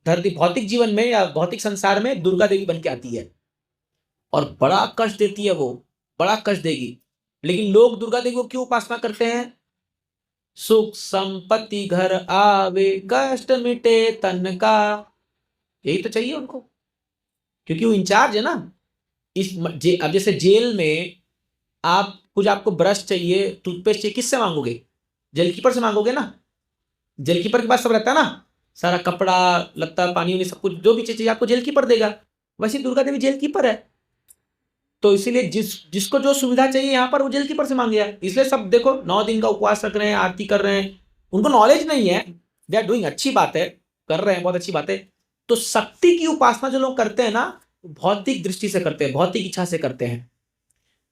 धरती भौतिक जीवन में या भौतिक संसार में दुर्गा देवी बन के आती है और बड़ा कष्ट देती है, वो बड़ा कष्ट देगी। लेकिन लोग दुर्गा देवी को क्यों उपासना करते हैं? सुख संपत्ति घर आवे, कष्ट मिटे तन का, यही तो चाहिए उनको, क्योंकि वो इंचार्ज है ना। अब जैसे जेल में आप कुछ, आपको ब्रश चाहिए, टूथपेस्ट चाहिए, किससे मांगोगे? जेल कीपर से मांगोगे ना। जेल कीपर के पास सब रहता है ना, सारा कपड़ा लत्ता पानी वानी सब कुछ, जो भी चाहिए आपको जेल कीपर देगा। वैसे दुर्गा देवी जेल कीपर है, तो इसीलिए जिसको जो सुविधा चाहिए यहाँ पर वो जेल कीपर से मांगे। इसलिए सब देखो 9 दिन का उपवास रख रहे हैं, आरती कर रहे हैं। उनको नॉलेज नहीं है, दे आर डूइंग, अच्छी बात है, कर रहे हैं, बहुत अच्छी बात है। तो शक्ति की उपासना जो लोग करते हैं ना, भौतिक दृष्टि से करते हैं, भौतिक इच्छा से करते हैं,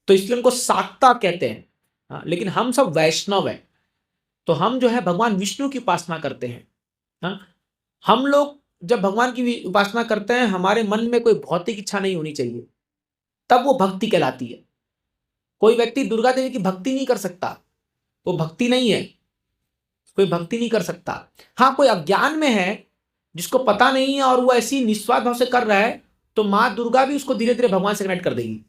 तो इसलिए उनको सात्ता कहते हैं। हाँ, लेकिन हम सब वैष्णव हैं, तो हम जो है भगवान विष्णु की उपासना करते हैं। हाँ, हम लोग जब भगवान की उपासना करते हैं, हमारे मन में कोई भौतिक इच्छा नहीं होनी चाहिए, तब वो भक्ति कहलाती है। कोई व्यक्ति दुर्गा देवी की भक्ति नहीं कर सकता, वो भक्ति नहीं है, कोई भक्ति नहीं कर सकता। हाँ, कोई अज्ञान में है, जिसको पता नहीं है और वो ऐसी निस्वार्थ भाव से कर रहा है, तो माँ दुर्गा भी उसको धीरे धीरे भगवान से कनेक्ट कर देगी,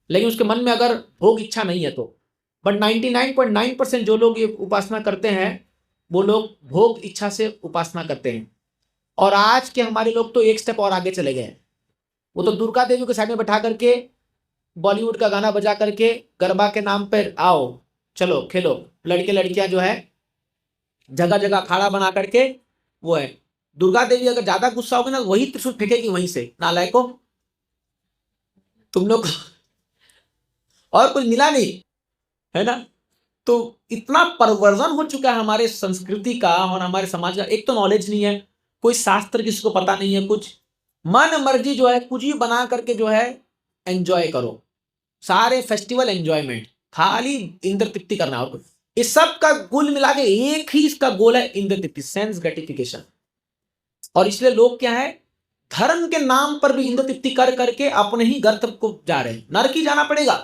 लेकिन उसके मन में अगर भोग इच्छा नहीं है तो। बट 99.9% जो लोग ये उपासना करते हैं, वो लोग भोग इच्छा से उपासना करते हैं। और आज के हमारे लोग तो एक स्टेप और आगे चले गए। वो तो दुर्गा देवी को साइड में बैठा करके बॉलीवुड का गाना बजा करके गरबा के नाम पर आओ चलो खेलो, लड़के लड़कियां जो है जगह जगह अखाड़ा बना करके वो है। दुर्गा देवी अगर ज्यादा गुस्सा होगी ना, वही त्रिशूल फेंकेगी वहीं से, नालायको, तुम लोग और कुछ मिला नहीं है ना। तो इतना परिवर्तन हो चुका है हमारे संस्कृति का और हमारे समाज का। एक तो नॉलेज नहीं है, कोई शास्त्र किसको पता नहीं है, कुछ मन मर्जी जो है कुछ ही बना करके जो है एंजॉय करो, सारे फेस्टिवल एंजॉयमेंट, खाली इंद्र तृप्ति करना। और कुछ इस सब का कुल मिला के एक ही इसका गोल है, इंद्र तृप्ति, सेंस ग्रेटिफिकेशन। और इसलिए लोग क्या है, धर्म के नाम पर भी इंद्र तृप्ति कर करके अपने ही गर्त को जा रहे हैं। नरक ही जाना पड़ेगा।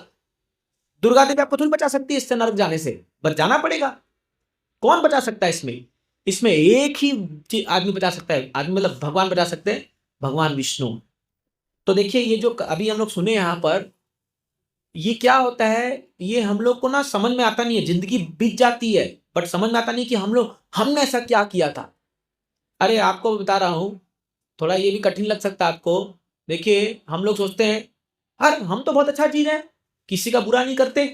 दुर्गा देवी आपको थोड़ी बचा सकती है इससे, नरक जाने से, बच जाना पड़ेगा। कौन बचा सकता है इसमें? इसमें एक ही आदमी बचा सकता है, आदमी मतलब भगवान बचा सकते हैं, भगवान विष्णु। तो देखिए ये जो अभी हम लोग सुने यहां पर, ये क्या होता है, ये हम लोग को ना समझ में आता नहीं है। जिंदगी बीत जाती है बट समझ में आता नहीं कि हमने ऐसा क्या किया था। अरे आपको बता रहा हूं, थोड़ा ये भी कठिन लग सकता है आपको। देखिए हम लोग सोचते हैं अरे हम तो बहुत अच्छा जी रहे हैं, किसी का बुरा नहीं करते,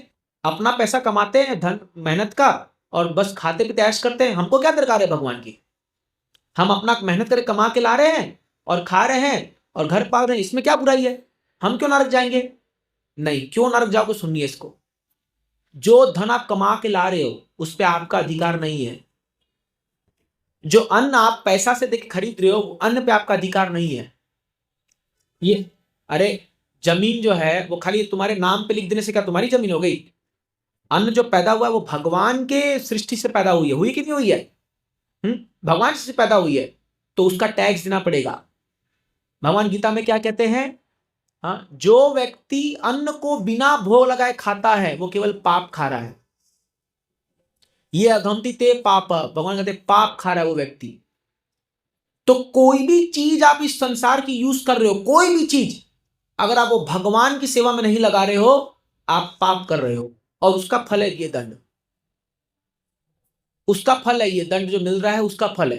अपना पैसा कमाते हैं, धन मेहनत का, और बस खाते पीते ऐश करते हैं, हमको क्या दरकार है भगवान की। हम अपना मेहनत करके कमा के ला रहे हैं और खा रहे हैं और घर पाल रहे हैं, इसमें क्या बुराई है, हम क्यों नरक जाएंगे? नहीं, क्यों नरक जाओगे? सुनिए इसको, जो धन आप कमा के ला रहे हो उस पर आपका अधिकार नहीं है। जो अन्न आप पैसा से देके खरीद रहे हो, अन्न पे आपका अधिकार नहीं है। ये अरे जमीन जो है वो खाली तुम्हारे नाम पे लिख देने से क्या तुम्हारी जमीन हो गई? अन्न जो पैदा हुआ है वो भगवान के सृष्टि से पैदा हुई है, हुई कि नहीं हुई है? भगवान से पैदा हुई है, तो उसका टैक्स देना पड़ेगा। भगवान गीता में क्या कहते हैं? हाँ, जो व्यक्ति अन्न को बिना भोग लगाए खाता है वो केवल पाप खा रहा है। ये अघमति ते पाप, भगवान कहते पाप खा रहा है वो व्यक्ति। तो कोई भी चीज आप इस संसार की यूज कर रहे हो, कोई भी चीज, अगर आप वो भगवान की सेवा में नहीं लगा रहे हो, आप पाप कर रहे हो, और उसका फल है ये दंड। उसका फल है ये दंड, जो मिल रहा है उसका फल है।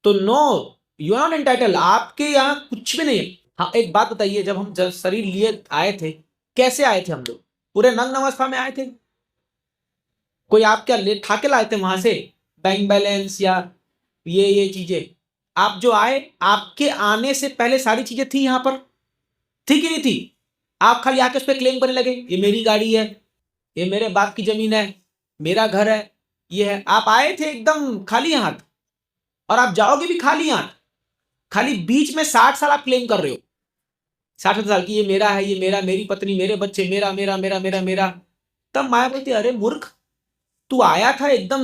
तो no, you are not entitled, आपके यहां कुछ भी नहीं है। हाँ, एक बात बताइए, जब हम शरीर लिए आए थे, कैसे आए थे हम लोग? पूरे नग्न अवस्था में आए थे? कोई आप क्या ले ठा के लाए थे वहां से बैंक बैलेंस या ये चीजें? आप जो आए, आपके आने से पहले सारी चीजें थी यहां पर, थी कि नहीं थी? आप खाली आके उस पर क्लेम करने लगे, ये मेरी गाड़ी है, ये मेरे बाप की जमीन है, मेरा घर है, ये है। आप आए थे एकदम खाली हाथ और आप जाओगे भी खाली हाथ। खाली बीच में 60 साल आप क्लेम कर रहे हो, 60 साल की, ये मेरा है, ये मेरा, मेरी पत्नी, मेरे बच्चे, मेरा मेरा मेरा मेरा मेरा। तब माया बोलती अरे मूर्ख, तू आया था एकदम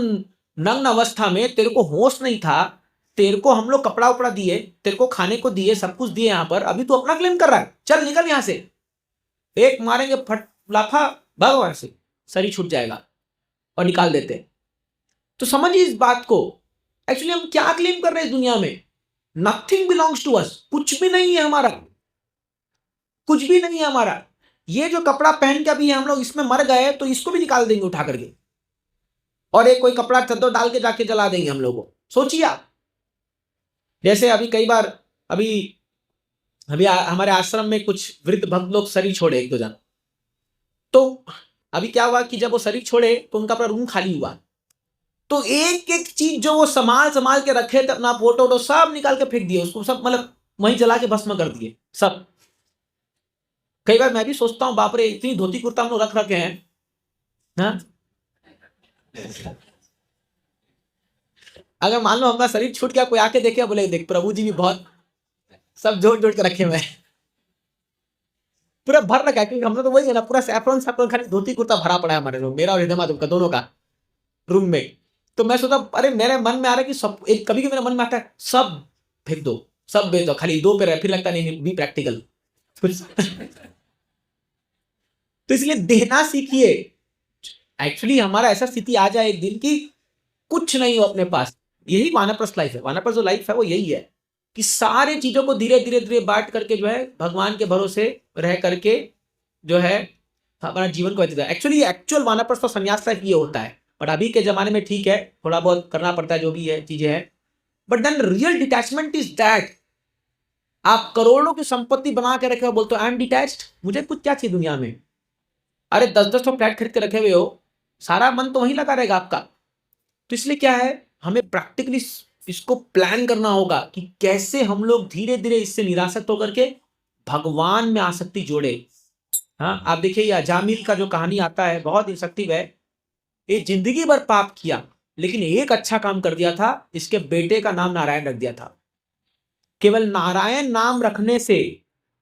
नग्न अवस्था में, तेरे को होश नहीं था, तेरे को हम लोग कपड़ा उपड़ा दिए, तेरे को खाने को दिए, सब कुछ दिए यहाँ पर, अभी तू अपना क्लेम कर रहा है, चल निकल यहाँ से। एक मारेंगे फट लाफा, भागो यहाँ से, शरीर छूट जाएगा और निकाल देते। तो समझिए इस बात को, एक्चुअली हम क्या क्लेम कर रहे हैं इस दुनिया में? नथिंग बिलोंग्स टू अस, कुछ भी नहीं है हमारा, कुछ भी नहीं है हमारा। ये जो कपड़ा पहन के अभी हम लोग इसमें मर गए तो इसको भी निकाल देंगे उठा करके, और एक कोई कपड़ा चद्दर डाल के जाके जला देंगे हम लोगों को। सोचिए आप, जैसे अभी कई बार अभी हमारे आश्रम में कुछ वृद्ध भक्त लोग शरीर छोड़े, एक दो जन। तो अभी क्या हुआ कि जब वो शरीर छोड़े तो उनका पूरा रूम खाली हुआ, तो एक एक चीज जो वो संभाल संभाल के रखे थे, अपना फोटो वोटो सब निकाल के फेंक दिए, उसको सब मतलब वहीं जला के भस्म कर दिए सब। कई बार मैं भी सोचता हूँ, बाप रे, इतनी धोती कुर्ता हम लोग रख रखे हैं ना? अगर मान लो हमारा शरीर छूट गया, कोई आके देखे, बोले देख प्रभु जी भी बहुत सब जोड़ जोड़ के रखे हुए हैं, पूरा भर रखा है। क्योंकि हम लोग तो वही है ना, पूरा सैफरन सैफरन खाली धोती कुर्ता भरा पड़ा है हमारे रूम, मेरा और हृदय माधव का दोनों का रूम में। तो मैं सोचा, अरे मेरे मन में आ रहा है कि सब, एक कभी मेरे मन में आता है सब फेंक दो, सब बेच दो, खाली दो पे रहे, फिर लगता नहीं भी प्रैक्टिकल तो इसलिए देना सीखिए। एक्चुअली हमारा ऐसा स्थिति आ जाए एक दिन कि कुछ नहीं हो अपने पास। यही वानप्रस्थ लाइफ है, वानप्रस्थ जो लाइफ है वो यही है कि सारे चीजों को धीरे धीरे धीरे बांट करके जो है भगवान के भरोसे रह करके जो है हमारा जीवन को व्यतीत है। एक्चुअली एक्चुअल वानप्रस्थ और संन्यास लाइफ ये होता है, बट अभी के जमाने में ठीक है, थोड़ा बहुत करना पड़ता है, जो भी है चीजें हैं। But then real detachment is that आप करोड़ों की संपत्ति बना के रखे हो, बोलते हो आई एम डिटैच्ड, मुझे कुछ क्या चाहिए दुनिया में? अरे 10-10 फ्लैट खरीद के रखे हुए हो, सारा मन तो वहीं लगा रहेगा आपका। तो इसलिए क्या है, हमें प्रैक्टिकली इसको प्लान करना होगा कि कैसे हम लोग धीरे धीरे इससे निरासक्त होकर के भगवान में आसक्ति जोड़े। हाँ, आप देखिए ये अजामिल का जो कहानी आता है बहुत इंस्ट्रक्टिव है। ये जिंदगी भर पाप किया, लेकिन एक अच्छा काम कर दिया था, इसके बेटे का नाम नारायण रख दिया था। केवल नारायण नाम रखने से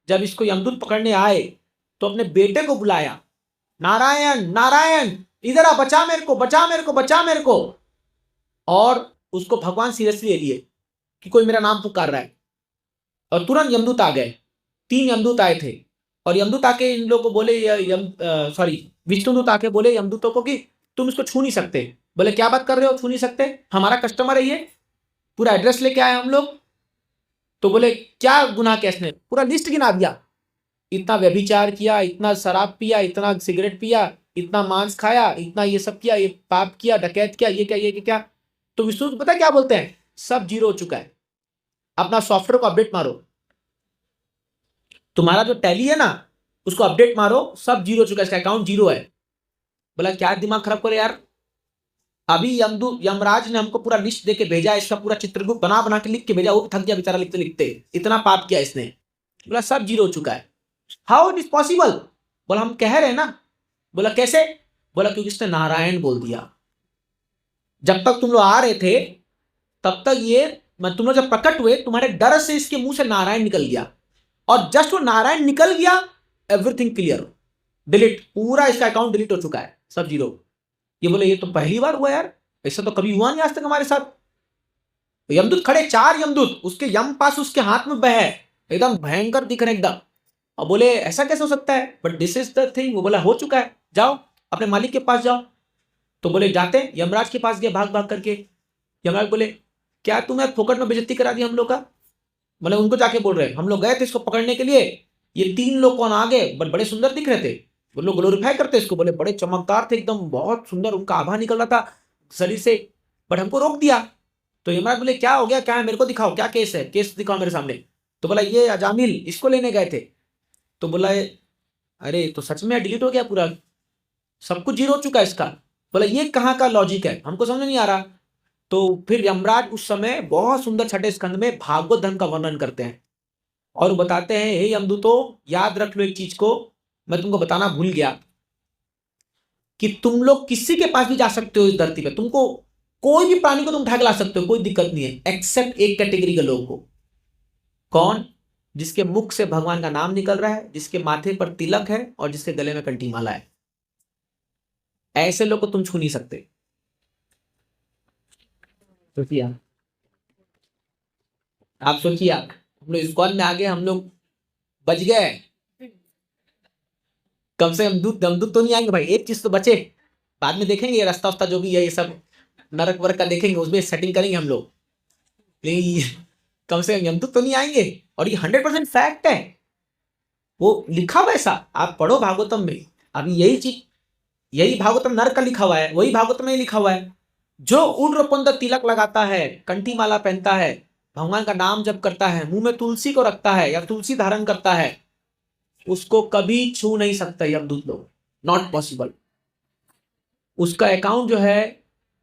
जब इसको यमदूत पकड़ने आए तो अपने बेटे को बुलाया, नारायण नारायण इधर आ, बचा मेरे को, बचा मेरे को, बचा मेरे को। और उसको भगवान सीरियसली ले लिए कि कोई मेरा नाम पुकार रहा है। और तुरंत यमदूत आ गए, 3 यमदूत आए थे। और यमदूत आके इन लोगों को बोले, विष्णुदूत आके बोले यमदूतों को कि तुम इसको छू नहीं सकते। बोले क्या बात कर रहे हो, छू नहीं सकते, हमारा कस्टमर है ये, पूरा एड्रेस लेके आए हम लोग। तो बोले क्या गुनाह किया इसने, पूरा लिस्ट गिना दिया, इतना व्यभिचार किया, इतना शराब पिया, इतना सिगरेट पिया, इतना मांस खाया, इतना ये सब किया, ये पाप किया, डकैत किया, ये क्या, ये क्या। तो विष्णु पता क्या बोलते हैं, सब जीरो हो चुका है, अपना सॉफ्टवेयर को अपडेट मारो, तुम्हारा जो टैली है ना उसको अपडेट मारो, सब जीरो हो चुका है, इसका अकाउंट जीरो है। बोला क्या दिमाग खराब करे यार, अभी यमराज ने हमको पूरा लिस्ट देके भेजा, इसका पूरा चित्रगुप्त बना बना के लिख के भेजा, वो भी थक गया बेचारा लिखते लिखते, इतना पाप किया इसने। बोला सब जीरो हो चुका है। How it is possible? बोला हम कह रहे हैं ना। बोला कैसे? बोला क्योंकि इसने नारायण बोल दिया। जब तक तुम लोग आ रहे थे तब तक ये तुम लोग जब प्रकट हुए तुम्हारे डर से इसके मुंह से नारायण निकल गया, और जस्ट वो नारायण निकल गया एवरीथिंग क्लियर, डिलीट, पूरा इसका अकाउंट डिलीट हो चुका है, सब जीरो। ये बोले ये तो पहली बार हुआ यार, ऐसा तो कभी हुआ नहीं आज तक हमारे साथ। तो यमदूत खड़े, 4 यमदूत, उसके यम पास उसके हाथ में बह है, एकदम भयंकर दिख रहे एकदम, और बोले ऐसा कैसे हो सकता है, but this is the thing. वो बोला हो चुका है, जाओ अपने मालिक के पास जाओ। तो बोले जाते, यमराज के पास गए भाग भाग करके। यमराज बोले क्या तुम्हें फोकट में बेइज्जती करा दी हम लोग का? बोले उनको जाके बोल रहे हम लोग गए थे इसको पकड़ने के लिए, ये 3 लोग कौन आगे, बट बड़े सुंदर दिख रहे थे, वो लोग ग्लोरीफाई करते इसको, बोले बड़े चमकदार थे एकदम, बहुत सुंदर उनका आभा निकल रहा था शरीर से, बट हमको रोक दिया। तो यमराज बोले क्या हो गया, क्या है, मेरे को दिखाओ, क्या केस है, केस दिखाओ मेरे सामने। तो बोला ये अजामिल, इसको लेने गए थे। तो बोला अरे तो सच में डिलीट हो गया पूरा, सब कुछ जीरो हो चुका है इसका। बोला ये कहाँ का लॉजिक है, हमको समझ नहीं आ रहा। तो फिर यमराज उस समय बहुत सुंदर 6ठे स्कंद में भागवत धर्म का वर्णन करते हैं, और बताते हैं हे यमदूतों याद रख लो एक चीज को, मैं तुमको बताना भूल गया कि तुम लोग किसी के पास भी जा सकते हो इस धरती पे, तुमको कोई भी प्राणी को तुम उठा के ला सकते हो, कोई दिक्कत नहीं है, एक्सेप्ट एक कैटेगरी के लोगों को। कौन? जिसके मुख से भगवान का नाम निकल रहा है, जिसके माथे पर तिलक है और जिसके गले में कंठी माला है, ऐसे लोग को तुम छू नहीं सकते। तो आप सोचिए, आप हम लोग इस्कॉन में आ गए, हम लोग बच गए। कम से कम दमदूत तो नहीं आएंगे भाई, एक चीज तो बचे। बाद में देखेंगे ये रास्ता वास्ता जो भी है, ये सब नरक वरक का देखेंगे, उसमें सेटिंग करेंगे हम लोग। लेकिन कम से कम यमदूत तो नहीं आएंगे। और ये 100% फैक्ट है, वो लिखा हुआ ऐसा, आप पढ़ो भागवतम में। अभी यही चीज, यही भागवतम नरक का लिखा हुआ है, वही भागवतम में लिखा हुआ है। जो उग्रपंद तिलक लगाता है, कंठी माला पहनता है, भगवान का नाम जप करता है, मुंह में तुलसी को रखता है या तुलसी धारण करता है, उसको कभी छू नहीं सकता यमदूत लोग, नॉट पॉसिबल। उसका अकाउंट जो है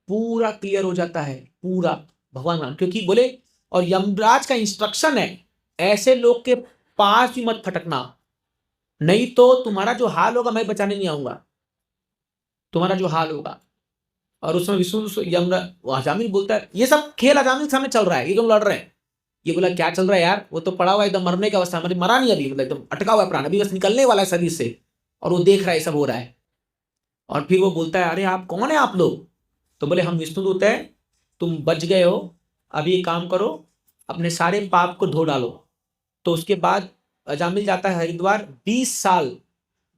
पूरा क्लियर हो जाता है, पूरा भगवान का, क्योंकि बोले और यमराज का इंस्ट्रक्शन है, ऐसे लोग के पास भी मत फटकना, नहीं तो तुम्हारा जो हाल होगा मैं बचाने नहीं आऊंगा, तुम्हारा जो हाल होगा। और उसमें विष्णु यमराज अजामिल बोलता है, ये सब खेल अजामिल के सामने चल रहा है, ये जो लड़ रहे हैं। ये बोला क्या चल रहा है यार, वो तो पड़ा हुआ एकदम मरने की अवस्था में, मरा नहीं अभी, मतलब एकदम अटका हुआ है प्राण, अभी बस निकलने वाला है शरीर से, और वो देख रहा है सब हो रहा है। और फिर वो बोलता है, अरे आप कौन है आप लोग? तो बोले हम विष्णुदूत है, तुम बच गए हो, अभी एक काम करो, अपने सारे पाप को धो डालो। तो उसके बाद अजामिल जाता है हरिद्वार, 20 साल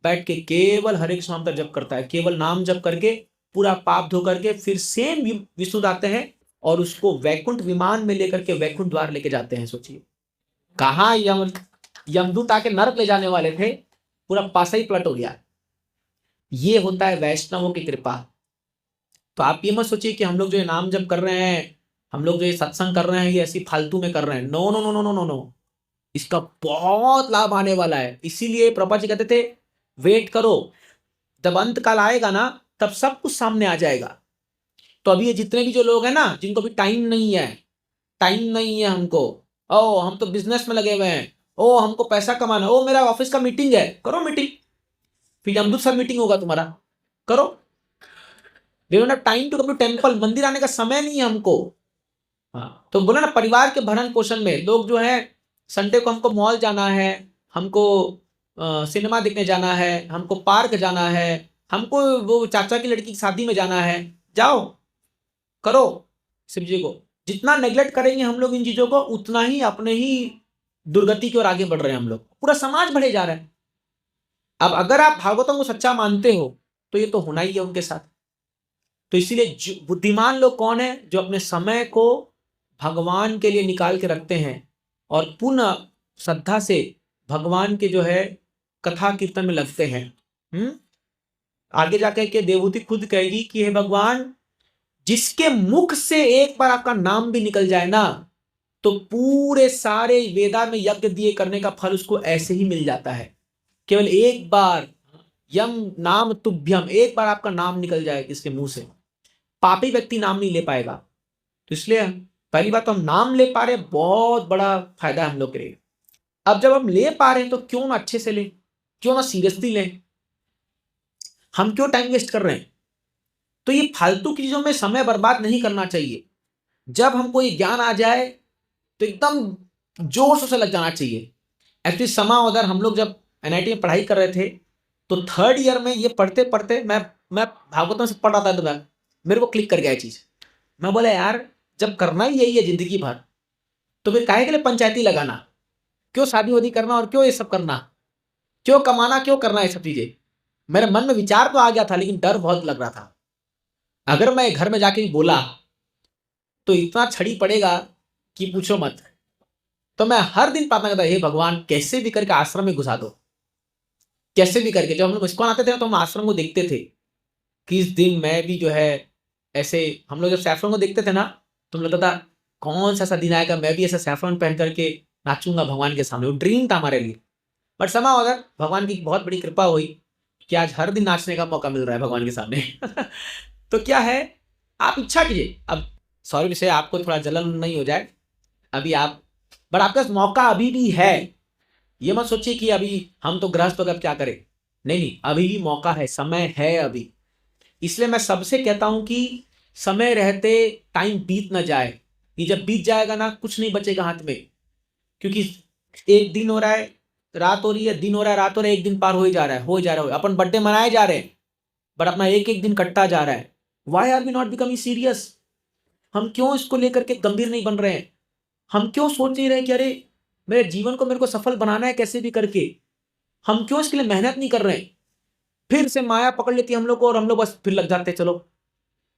बैठ के केवल हरे कृष्ण नाम का जप करता है, केवल नाम जप करके पूरा पाप धो करके फिर सेम विष्णु आते हैं और उसको वैकुंठ विमान में लेकर के वैकुंठ द्वार लेके जाते हैं। सोचिए कहाँ यमदूत आके नरक ले जाने वाले थे, पूरा पासा ही पलट हो गया। ये होता है वैष्णवों की कृपा। तो आप ये मत सोचिए कि हम लोग जो ये नाम जप कर रहे हैं, हम लोग जो ये सत्संग कर रहे हैं, ये ऐसी फालतू में कर रहे हैं। No no no no no no no, इसका बहुत लाभ आने वाला है। इसीलिए प्रभुपाद जी कहते थे, वेट करो, जब अंत काल आएगा ना, तब सब कुछ सामने आ जाएगा। तो अभी ये जितने भी जो लोग हैं ना, जिनको भी टाइम नहीं है, टाइम नहीं है हमको, ओ हम तो बिजनेस में लगे हुए हैं, ओ हमको पैसा कमाना, ओ मेरा ऑफिस का मीटिंग है, करो मीटिंग, फिर अमृत सर मीटिंग होगा तुम्हारा, करो। They don't have time to come to temple, मंदिर आने का समय नहीं है हमको। हाँ, तो बोला ना, परिवार के भरण पोषण में लोग जो है, संडे को हमको मॉल जाना है, हमको सिनेमा देखने जाना है, हमको पार्क जाना है, हमको वो चाचा की लड़की की शादी में जाना है, जाओ करो शिव जी को। जितना नेग्लेक्ट करेंगे हम लोग इन चीजों को, उतना ही अपने ही दुर्गति की ओर आगे बढ़ रहे हैं हम लोग, पूरा समाज बढ़े जा रहा है। अब अगर आप भागवतों को सच्चा मानते हो, तो ये तो होना ही है उनके साथ। तो इसीलिए बुद्धिमान लोग कौन है, जो अपने समय को भगवान के लिए निकाल के रखते हैं और पुनः श्रद्धा से भगवान के जो है कथा कीर्तन में लगते हैं। आगे जाकर के देवहूति खुद कहेगी कि हे भगवान, जिसके मुख से एक बार आपका नाम भी निकल जाए ना, तो पूरे सारे वेदा में यज्ञ दिए करने का फल उसको ऐसे ही मिल जाता है। केवल एक बार, यम नाम तुभ्यम, एक बार आपका नाम निकल जाए इसके मुंह से, पापी व्यक्ति नाम नहीं ले पाएगा। तो इसलिए पहली बात तो हम नाम ले पा रहे, बहुत बड़ा फायदा है हम लोग के लिए। अब जब हम ले पा रहे हैं तो क्यों ना अच्छे से लें, क्यों ना सीरियसली लें, हम क्यों टाइम वेस्ट कर रहे हैं? तो ये फालतू की चीजों में समय बर्बाद नहीं करना चाहिए। जब हमको ये ज्ञान आ जाए तो एकदम जोर से लग जाना चाहिए। एक्चुअली समा उधर हम लोग जब एनआईटी में पढ़ाई कर रहे थे, तो 3rd ईयर में ये पढ़ते पढ़ते मैं भागवतम से पढ़ रहा था, तो मेरे को क्लिक कर गया ये चीज। मैं बोला यार, जब करना ही यही है जिंदगी भर, तो फिर काहे के लिए पंचायती लगाना, क्यों शादी वादी करना और क्यों ये सब करना, क्यों कमाना, क्यों करना ये सब चीजें। मेरे मन में विचार तो आ गया था, लेकिन डर बहुत लग रहा था। अगर मैं घर में जाके बोला तो इतना छड़ी पड़ेगा कि पूछो मत। तो मैं हर दिन प्रार्थना करता, हे भगवान कैसे भी करके आश्रम में घुसा दो, कैसे भी करके। जब हम लोग इस्कॉन आते थे तो हम आश्रम को देखते थे, किस दिन मैं भी जो है ऐसे, हम लोग जब सैफरन को देखते थे ना, तो लगता था कौन सा ऐसा दिन आएगा मैं भी ऐसा सैफरन पहन करके नाचूंगा भगवान के सामने। वो ड्रीम था हमारे लिए। बट समा अगर भगवान की बहुत बड़ी कृपा हुई कि आज हर दिन नाचने का मौका मिल रहा है भगवान के सामने। तो क्या है, आप इच्छा कीजिए। अब सॉरी विषय आपको थोड़ा जलन नहीं हो जाए, अभी आप, बट आपके पास मौका अभी भी है। ये मत सोचिए कि अभी हम तो गृहस्थ होकर क्या करें, नहीं नहीं, अभी भी मौका है, समय है अभी। इसलिए मैं सबसे कहता हूं कि समय रहते टाइम बीत ना जाए। ये जब बीत जाएगा ना, कुछ नहीं बचेगा हाथ में। क्योंकि एक दिन हो रहा है, रात हो रही है, दिन हो रहा है, रात हो रहा है, एक दिन पार हो ही जा रहा है, हो ही जा रहा है। अपन बर्थडे मनाए जा रहे हैं, बट अपना एक एक दिन कटता जा रहा है। Why are we not becoming serious? हम क्यों इसको लेकर के गंभीर नहीं बन रहे हैं? हम क्यों सोच नहीं रहे कि अरे मेरे जीवन को मेरे को सफल बनाना है कैसे भी करके, हम क्यों इसके लिए मेहनत नहीं कर रहे हैं। फिर से माया पकड़ लेती है हम लोग को और हम लोग बस फिर लग जाते हैं, चलो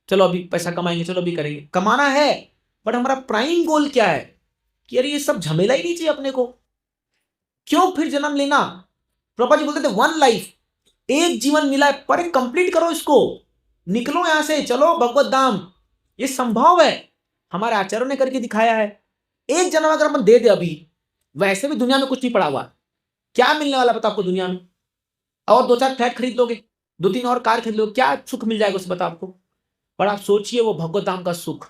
चलो अभी पैसा कमाएंगे, चलो अभी करेंगे। कमाना है, बट हमारा प्राइम गोल क्या है कि अरे ये सब झमेला ही नहीं चाहिए अपने को, क्यों फिर जन्म लेना। प्रभा जी बोलते थे वन लाइफ, एक जीवन मिला है, पर कंप्लीट करो इसको, निकलो यहां से, चलो भगवत धाम। ये संभव है, हमारे आचार्यों ने करके दिखाया है। एक जन्म अगर हम दे दे अभी, वैसे भी दुनिया में कुछ नहीं पड़ा हुआ, क्या मिलने वाला पता आपको दुनिया में। और 2-4 फ्लैट खरीद लोगे, 2-3 और कार खरीद लोगे, क्या सुख मिल जाएगा उससे बता आपको। पर आप सोचिए वो भगवत धाम का सुख,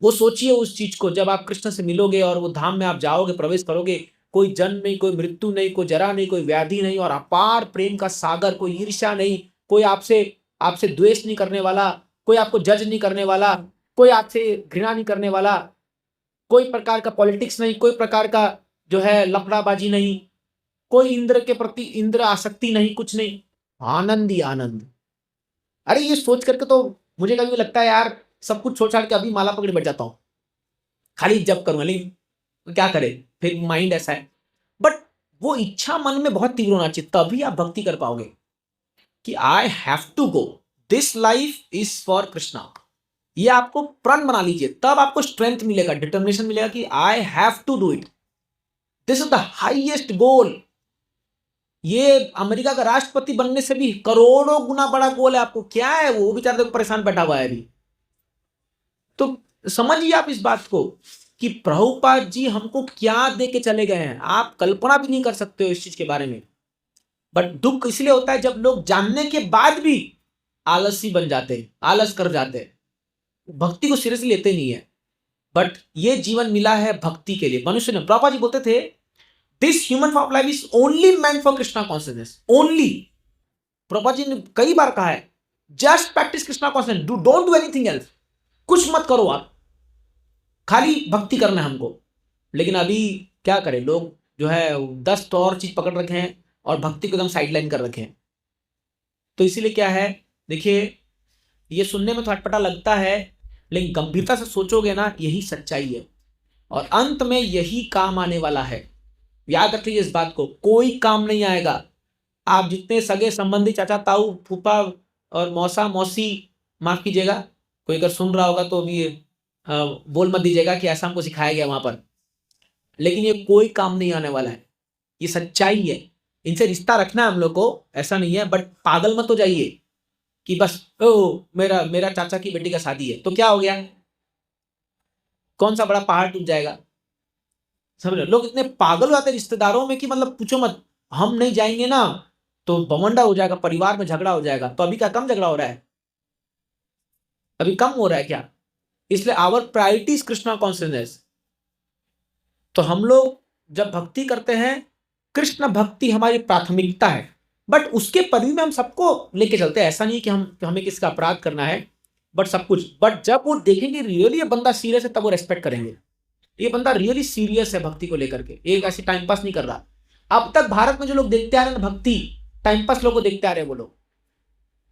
वो सोचिए उस चीज को, जब आप कृष्ण से मिलोगे और वो धाम में आप जाओगे, प्रवेश करोगे, कोई जन्म नहीं, कोई मृत्यु नहीं, कोई जरा नहीं, कोई व्याधि नहीं, और अपार प्रेम का सागर, कोई ईर्ष्या नहीं, कोई आपसे आपसे द्वेष नहीं करने वाला, कोई आपको जज नहीं करने वाला, कोई आपसे घृणा नहीं करने वाला, कोई प्रकार का पॉलिटिक्स नहीं, कोई प्रकार का जो है लफड़ाबाजी नहीं, कोई इंद्र के प्रति इंद्र आसक्ति नहीं, कुछ नहीं, आनंद ही आनंद। अरे ये सोच करके तो मुझे कभी लगता है यार सब कुछ छोड़ छाड़ के अभी माला पकड़े बैठ जाता हूँ, खाली जप करूंगा, लेकिन क्या करे, फिर माइंड ऐसा है। बट वो इच्छा मन में बहुत तीव्र होना चाहिए, तभी आप भक्ति कर पाओगे कि I have to go, this life is for Krishna. ये आपको प्रण बना लीजिए, तब आपको स्ट्रेंथ मिलेगा, डिटर्मिनेशन मिलेगा कि I have to do it, this is the highest goal. ये अमेरिका का राष्ट्रपति बनने से भी करोड़ों गुना बड़ा गोल है आपको। क्या है वो बेचारा देखो परेशान बैठा हुआ है अभी। तो समझिए आप इस बात को कि प्रभुपाद जी हमको क्या दे के चले गए हैं, आप कल्पना भी नहीं कर सकते हो इस चीज के बारे में। बट दुख इसलिए होता है जब लोग जानने के बाद भी आलसी बन जाते हैं, आलस कर जाते हैं, भक्ति को सीरियसली लेते नहीं है। बट ये जीवन मिला है भक्ति के लिए। मनुष्य ने, प्रभुपाद जी बोलते थे this human form life is only meant for Krishna consciousness, only. Prabhupada ji ने कई बार कहा है just practice Krishna consciousness, don't do anything else, कुछ मत करो आप, खाली भक्ति करना है हमको। लेकिन अभी क्या करें, लोग जो है 10 तो और चीज पकड़ रखे हैं और भक्ति को एकदम साइडलाइन कर रखे हैं। तो इसीलिए क्या है, देखिए ये सुनने में तो अटपटा लगता है, लेकिन गंभीरता से सोचोगे ना यही सच्चाई है और अंत में यही काम आने वाला है। याद रख लीजिए इस बात को, कोई काम नहीं आएगा। आप जितने सगे संबंधी, चाचा ताऊ फूफा और मौसा मौसी, माफ कीजिएगा कोई अगर सुन रहा होगा तो अभी बोल मत दीजिएगा कि ऐसा हमको सिखाया गया वहां पर, लेकिन ये कोई काम नहीं आने वाला है, ये सच्चाई है। इनसे रिश्ता रखना है हम लोग को, ऐसा नहीं है, बट पागल मत हो जाइए कि बस ओ मेरा मेरा चाचा की बेटी का शादी है तो क्या हो गया, कौन सा बड़ा पहाड़ टूट जाएगा। समझ रहे, लोग इतने पागल हो जाते हैं रिश्तेदारों में कि मतलब पूछो मत, हम नहीं जाएंगे ना तो बवंडा हो जाएगा, परिवार में झगड़ा हो जाएगा। तो अभी क्या कम झगड़ा हो रहा है, अभी कम हो रहा है क्या। इसलिए our priority is Krishna consciousness. तो हम लोग जब भक्ति करते हैं, कृष्ण भक्ति हमारी प्राथमिकता है, बट उसके परिधि में हम सबको लेके चलते हैं। ऐसा नहीं कि हमें किसका अपराध करना है, बट सब कुछ। बट जब वो देखेंगे रियली ये बंदा सीरियस है, तब वो रेस्पेक्ट करेंगे, ये बंदा रियली सीरियस है भक्ति को लेकर के, एक ऐसी टाइम पास नहीं कर रहा। अब तक भारत में जो लोग देखते आ रहे हैं ना भक्ति, टाइम पास लोग को देखते आ रहे हैं, वो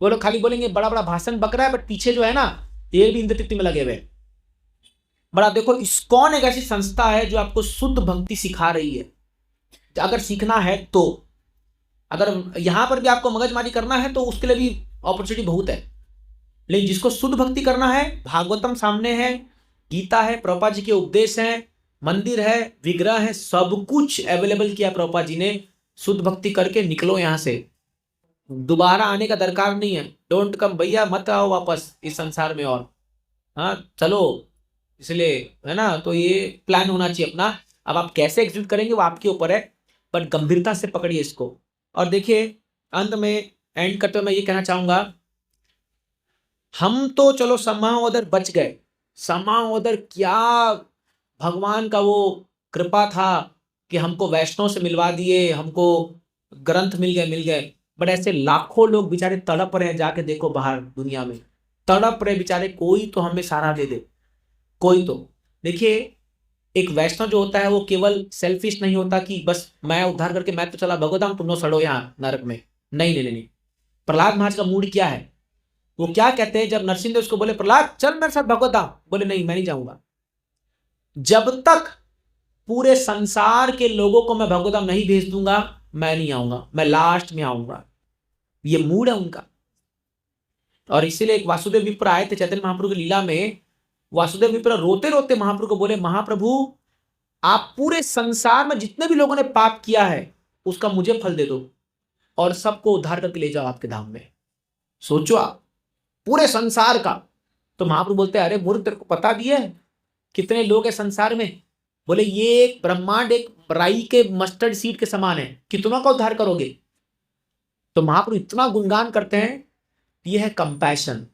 लोग खाली बोलेंगे बड़ा बड़ा भाषण बक रहा है, बट पीछे जो है ना ये भी इंद्र तृप्ति में लगे हुए हैं। बड़ा देखो, इस्कॉन एक ऐसी संस्था है जो आपको शुद्ध भक्ति सिखा रही है। अगर सीखना है तो, अगर यहां पर भी आपको मगजमारी करना है तो उसके लिए भी अपॉर्चुनिटी बहुत है। लेकिन जिसको शुद्ध भक्ति करना है, भागवतम सामने है, गीता है, प्रभुपाद जी के उपदेश है, मंदिर है, विग्रह है, सब कुछ अवेलेबल किया प्रभुपाद जी ने। शुद्ध भक्ति करके निकलो यहां से, दोबारा आने का दरकार नहीं है। डोंट कम भैया, मत आओ वापस इस संसार में। और हाँ चलो, इसलिए है ना, तो ये प्लान होना चाहिए अपना। अब आप कैसे एग्जीक्यूट करेंगे वो आपके ऊपर है, बट गंभीरता से पकड़िए इसको। और देखिए अंत में एंड करते हुए मैं ये कहना चाहूंगा, हम तो चलो समाओदर बच गए। समाओदर क्या भगवान का वो कृपा था कि हमको वैष्णव से मिलवा दिए, हमको ग्रंथ मिल गए। बट ऐसे लाखों लोग बेचारे तड़प रहे हैं, जाके देखो बाहर दुनिया में तड़प रहे बेचारे, कोई तो हमें सहारा दे दे, कोई तो। देखिए एक वैष्णव जो होता है वो केवल सेल्फिश नहीं होता कि बस मैं उद्धार करके मैं तो चला भगवताम, तुम लोग सड़ो यहाँ नरक में। नहीं। प्रहलाद महाराज का मूड क्या है, वो क्या कहते हैं जब नरसिंह देव उसको बोले प्रहलाद चल मेरे साथ भगवताम, बोले नहीं मैं नहीं जाऊंगा। जब तक पूरे संसार के लोगों को मैं भगवत धाम नहीं भेज दूंगा, मैं नहीं आऊंगा, मैं लास्ट में आऊंगा। ये मूड है उनका। और इसीलिए एक वासुदेव विप्र आए थे चैतन्य महाप्रभु की लीला में। वासुदेव विप्र रोते रोते महाप्रभु को बोले, महाप्रभु आप पूरे संसार में जितने भी लोगों ने पाप किया है उसका मुझे फल दे दो और सबको उद्धार करके ले जाओ आपके धाम में। सोचो आप, पूरे संसार का। तो महाप्रभु बोलते हैं, अरे मूर्ख, तेरे को पता भी है कितने लोग हैं संसार में? बोले ये एक ब्रह्मांड एक राई के मस्टर्ड सीड के समान है, कितनों का उद्धार करोगे? तो महाप्रभु इतना गुणगान करते हैं। यह है कंपैशन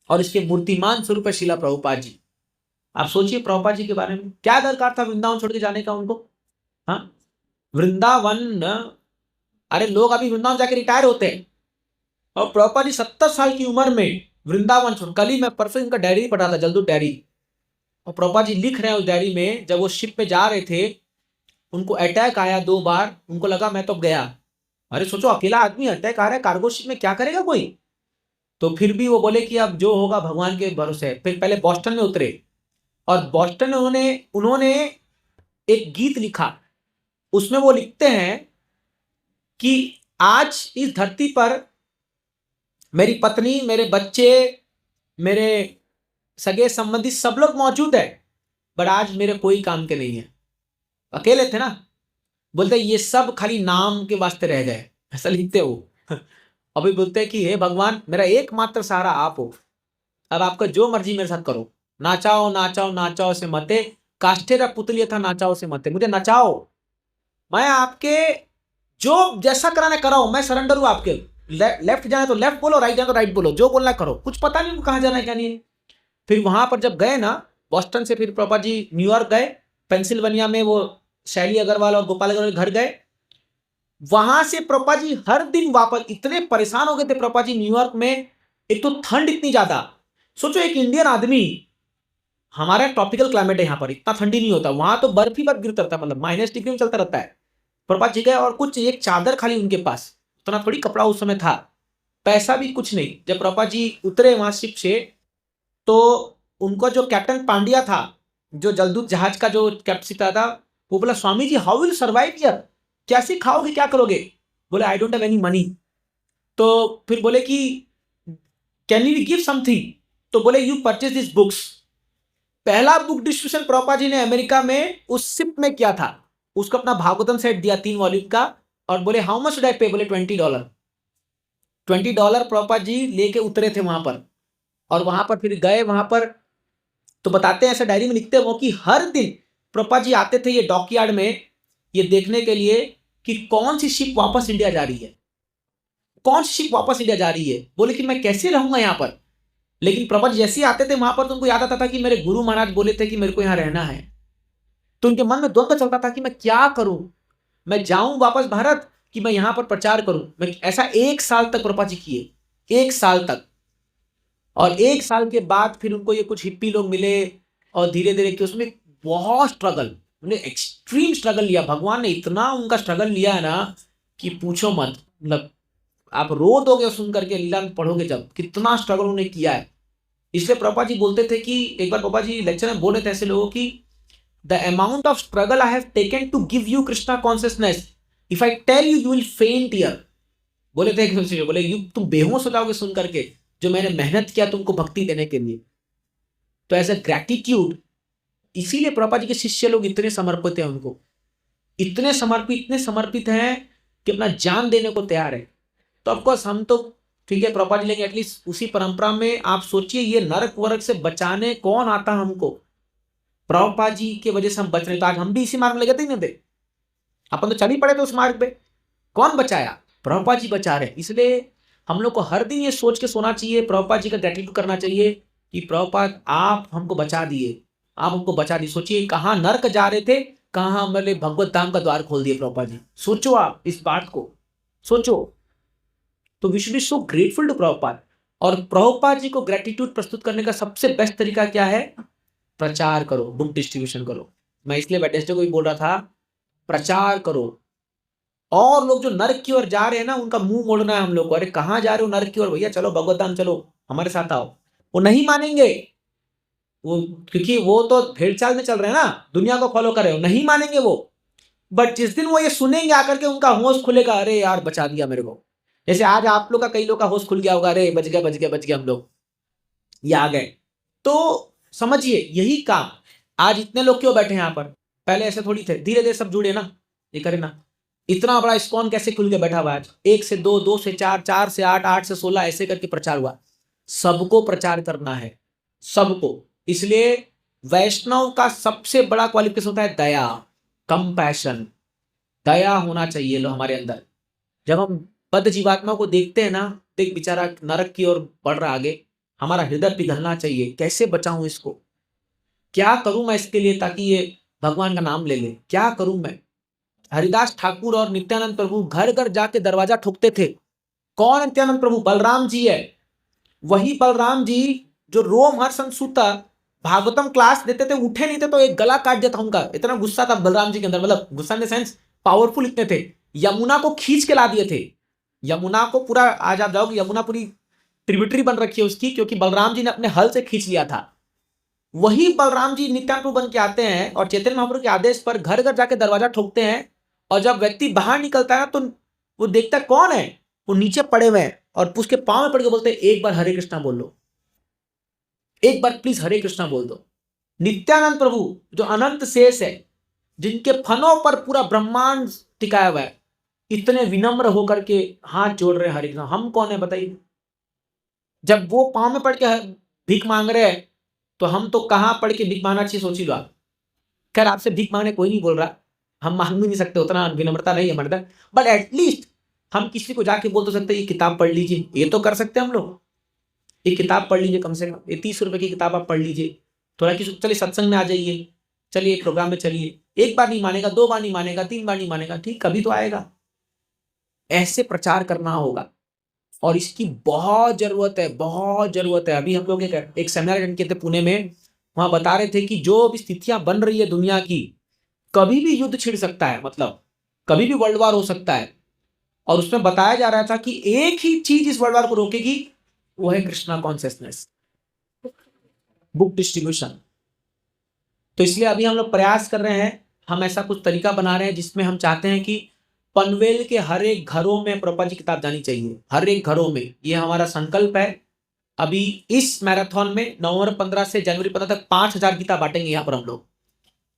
और इसके मूर्तिमान स्वरूप है श्रीला प्रभुपाद जी। आप सोचिए प्रभुपाद जी के बारे में, क्या दरकार था वृंदावन छोड़ के जाने का उनको? हाँ, वृंदावन, अरे लोग अभी वृंदावन जाके रिटायर होते हैं और प्रभुपाद जी 70 साल की उम्र में वृंदावन छोड़। कल ही मैं परसों इनका डायरी पढ़ा था, जल्दू डायरी, और प्रभुपाद जी लिख रहे हैं उस डायरी में, जब वो शिप में जा रहे थे उनको अटैक आया 2 बार, उनको लगा मैं तो गया। अरे सोचो, अकेला आदमी अटैक आ रहा है कार्गो शिप में, क्या करेगा कोई? तो फिर भी वो बोले कि अब जो होगा भगवान के भरोसे है। फिर पहले बॉस्टन में उतरे और बॉस्टन में उन्होंने एक गीत लिखा। उसमें वो लिखते हैं कि आज इस धरती पर मेरी पत्नी, मेरे बच्चे, मेरे सगे संबंधी सब लोग मौजूद है, पर आज मेरे कोई काम के नहीं है। अकेले थे ना। बोलते ये सब खाली नाम के वास्ते रह गए, ऐसा लिखते हो। अभी बोलते हैं कि हे भगवान, मेरा एकमात्र सहारा आप हो, अब आपका जो मर्जी मेरे साथ करो। नाचाओ नाचाओ नाचाओ से मते, काष्ठेरा पुतलिया था नाचाओ से मते, मुझे नचाओ, मैं आपके जो जैसा कराना कराओ, मैं सरेंडर हूं आपके। लेफ्ट जाना तो लेफ्ट बोलो, राइट जाना तो राइट बोलो, जो बोलना करो, कुछ पता नहीं कहां जाना है क्या नहीं है। फिर वहां पर जब गए ना बॉस्टन से, फिर प्रभुपाद जी न्यूयॉर्क गए, पेंसिल्वेनिया में वो शैली अग्रवाल और गोपाल अग्रवाल घर गए। वहां से प्रभुपाद जी हर दिन वापस, इतने परेशान हो गए थे प्रभुपाद जी न्यूयॉर्क में। एक तो ठंड इतनी ज्यादा, सोचो एक इंडियन आदमी, हमारा ट्रॉपिकल क्लाइमेट है यहाँ पर, इतना ठंडी नहीं होता, वहां तो बर्फ ही बर्फ गिरता रहता है, मतलब -डिग्री में चलता रहता है। प्रभुपाद जी गए और कुछ एक चादर खाली उनके पास, उतना थोड़ी कपड़ा उस समय था, पैसा भी कुछ नहीं। जब प्रभुपाद जी उतरे वहां शिप से, तो उनको जो कैप्टन पांड्या था, जो जलदूत जहाज का जो कैप्टन था, वो बोला, Swami ji how will survive here, कैसे खाओगे, क्या करोगे? बोले I don't have any money. तो फिर बोले कि कैन यू गिव समथिंग? तो बोले यू परचेज दिस बुक्स। पहला बुक डिस्ट्रीब्यूशन प्रभुपाद जी ने अमेरिका में उस शिप में किया था, उसको अपना भागवतम सेट दिया 3 वॉल्यूम का, और बोले हाउ मच शुड आई पे? बोले $20। $20 प्रभुपाद जी लेके उतरे थे वहां पर। और वहां पर फिर गए, वहां पर तो बताते हैं, ऐसा डायरी में लिखते हो कि हर दिन प्रभुपाद जी आते थे ये डॉकयार्ड में, ये देखने के लिए कि कौन सी शिप वापस इंडिया जा रही है, कौन सी शिप वापस इंडिया जा रही है। बोले कि मैं कैसे रहूंगा यहाँ पर। लेकिन प्रभुपाद जी जैसे ही आते थे वहां पर, तो उनको याद आता था कि मेरे गुरु महाराज बोले थे कि मेरे को यहाँ रहना है। तो उनके मन में द्वंद्व चलता था कि मैं क्या करूं, मैं जाऊं वापस भारत कि मैं यहां पर प्रचार करूं। मैं ऐसा 1 साल तक प्रभुपाद जी किए, 1 साल तक। और 1 साल के बाद फिर उनको ये कुछ हिप्पी लोग मिले, और धीरे धीरे कि उसमें बहुत स्ट्रगल, उन्हें एक्सट्रीम स्ट्रगल लिया। भगवान ने इतना उनका स्ट्रगल लिया है ना कि पूछो मत, मतलब आप रो दोगे सुन करके, लीला में पढ़ोगे जब, कितना स्ट्रगल उन्होंने किया है। इसलिए प्रभुपाद जी बोलते थे कि, एक बार प्रभुपाद जी लेक्चर में बोल रहे थे ऐसे लोगों की, the amount of struggle I have taken to give you Krishna consciousness, if I tell you you will faint here. बोले थे, बोले यू तुम बेहोश हो जाओगे सुन करके, जो मैंने मेहनत किया तुमको भक्ति देने के लिए। तो एज ए ग्रैटिट्यूड, इसीलिए प्रभुपाद जी के शिष्य लोग इतने समर्पित हैं, उनको इतने समर्पित हैं कि अपना जान देने को तैयार है। तो ऑफकोर्स हम तो ठीक है प्रभुपाद जी लेंगे, एटलीस्ट उसी परंपरा में। आप सोचिए ये नरक वर्ग से बचाने कौन आता हमको? प्रभुपाद जी की वजह से हम बच रहे। तो आज हम भी इसी मार्ग में लगे थे, नहीं थे अपन तो चल ही पड़े थे उस मार्ग पे। कौन बचाया? प्रभुपाद जी बचा रहे। इसलिए हम लोग को हर दिन ये सोच के सोना चाहिए, प्रभुपाद जी का ग्रेटिट्यूड करना चाहिए कि प्रभुपाद आप हमको बचा दिए, आप हमको बचा दिए। सोचिए कहाँ नर्क जा रहे थे, कहाँ हमारे भगवत धाम का द्वार खोल दिए प्रभुपाद जी। सोचो आप इस बात को, सोचो। तो we should be so grateful to Prabhupada. और प्रभुपाद जी को ग्रेटिट्यूड प्रस्तुत करने का सबसे बेस्ट तरीका क्या है? प्रचार करो, बुक डिस्ट्रीब्यूशन करो। मैं इसलिए वेडनेसडे को भी बोल रहा था, प्रचार करो। और लोग जो नरक की ओर जा रहे हैं ना, उनका मुंह मोड़ना है हम लोग को। अरे कहाँ जा रहे हो नरक की ओर? भैया चलो भगवत धाम चलो, हमारे साथ आओ। वो नहीं मानेंगे। वो, क्योंकि वो तो भेड़ चाल में चल रहे हैं ना, दुनिया को फॉलो कर रहे हो, नहीं मानेंगे वो। बट जिस दिन वो ये सुनेंगे आकर के, उनका होश खुलेगा, अरे यार बचा दिया मेरे को। जैसे आज आप लोग का, कई लोग का होश खुल गया होगा, अरे बच गया बच गया बच गया, हम लोग ये आ गए। तो समझिए यही काम, आज इतने लोग क्यों बैठे हैं यहाँ पर, पहले ऐसे थोड़ी थे, धीरे धीरे सब जुड़े ना, ये करे ना। इतना बड़ा इस्कॉन कैसे खुल के बैठा हुआ है आज, 1 से 2, 2 से 4, 4 से 8, 8 से 16, ऐसे करके प्रचार हुआ। सबको प्रचार करना है, सबको। इसलिए वैष्णव का सबसे बड़ा क्वालिफिकेशन होता है दया, कंपैशन। दया होना चाहिए लो हमारे अंदर। जब हम बद्ध जीवात्मा को देखते हैं ना, देख बेचारा नरक की ओर बढ़ रहा आगे, हमारा हृदय पिघलना चाहिए, कैसे बचाऊं इसको, क्या करूं मैं इसके लिए ताकि ये भगवान का नाम ले ले, क्या करूं मैं। हरिदास ठाकुर और नित्यानंद प्रभु घर घर जाके दरवाजा ठोकते थे। कौन नित्यानंद प्रभु? बलराम जी है। वही बलराम जी जो रोमहर्षण सूता भागवतम क्लास देते थे, उठे नहीं थे तो एक गला काट दिया था उनका, इतना गुस्सा था बलराम जी के अंदर, मतलब गुस्सा इन द सेंस पावरफुल इतने थे। यमुना को खींच के ला दिए थे, यमुना को पूरा, आज आप जाओगे यमुना पूरी ट्रिब्यूटरी बन रखी है उसकी, क्योंकि बलराम जी ने अपने हल से खींच लिया था। वही बलराम जी नित्यानंद प्रभु बन के आते हैं और चैतन्य महाप्रभु के आदेश पर घर घर जाके दरवाजा ठोकते हैं। और जब व्यक्ति बाहर निकलता है तो वो देखता है कौन है, वो नीचे पड़े हुए हैं और उसके पांव में पड़ के बोलते हैं, एक बार हरे कृष्णा बोल लो, एक बार प्लीज हरे कृष्णा बोल दो। नित्यानंद प्रभु जो अनंत शेष है, जिनके फनों पर पूरा ब्रह्मांड टिकाया हुआ है, इतने विनम्र होकर के हाथ जोड़ रहे हरे कृष्णा। हम कौन है बताइए? जब वो पांव में पड़ के भीख मांग रहे हैं, तो हम तो कहां पड़ के भीख मांगना चाहिए, सोची लो आप। खैर आपसे भीख मांगने कोई नहीं बोल रहा, हम मांग भी नहीं सकते, उतना विनम्रता नहीं है हमारे अंदर। बट एटलीस्ट हम किसी को जाके बोल तो सकते ये किताब पढ़ लीजिए, ये तो कर सकते हैं हम लोग। ये किताब पढ़ लीजिए, कम से कम ये 30 रुपए की किताब आप पढ़ लीजिए। थोड़ा किसी, चलिए सत्संग में आ जाइए, चलिए प्रोग्राम में चलिए। एक बार नहीं मानेगा, 2 बार नहीं मानेगा, 3 बार नहीं मानेगा, ठीक, कभी तो आएगा। ऐसे प्रचार करना होगा और इसकी बहुत जरूरत है, बहुत जरूरत है। अभी हम लोग एक सेमिनार अटेंड किए थे पुणे में, वहां बता रहे थे कि जो अभी स्थितियां बन रही है दुनिया की, कभी भी युद्ध छिड़ सकता है, मतलब कभी भी वर्ल्ड वार हो सकता है। और उसमें बताया जा रहा था कि एक ही चीज इस वर्ल्ड वार को रोकेगी, वो है कृष्णा कॉन्शियसनेस, बुक डिस्ट्रीब्यूशन। तो इसलिए अभी हम लोग प्रयास कर रहे हैं, हम ऐसा कुछ तरीका बना रहे हैं जिसमें हम चाहते हैं कि पनवेल के हर एक घरों में प्रभुपाद जी किताब जानी चाहिए, हर एक घरों में, ये हमारा संकल्प है। अभी इस मैराथन में नवंबर 15 से जनवरी 15 तक 5000 किताब बांटेंगे यहाँ पर हम लोग,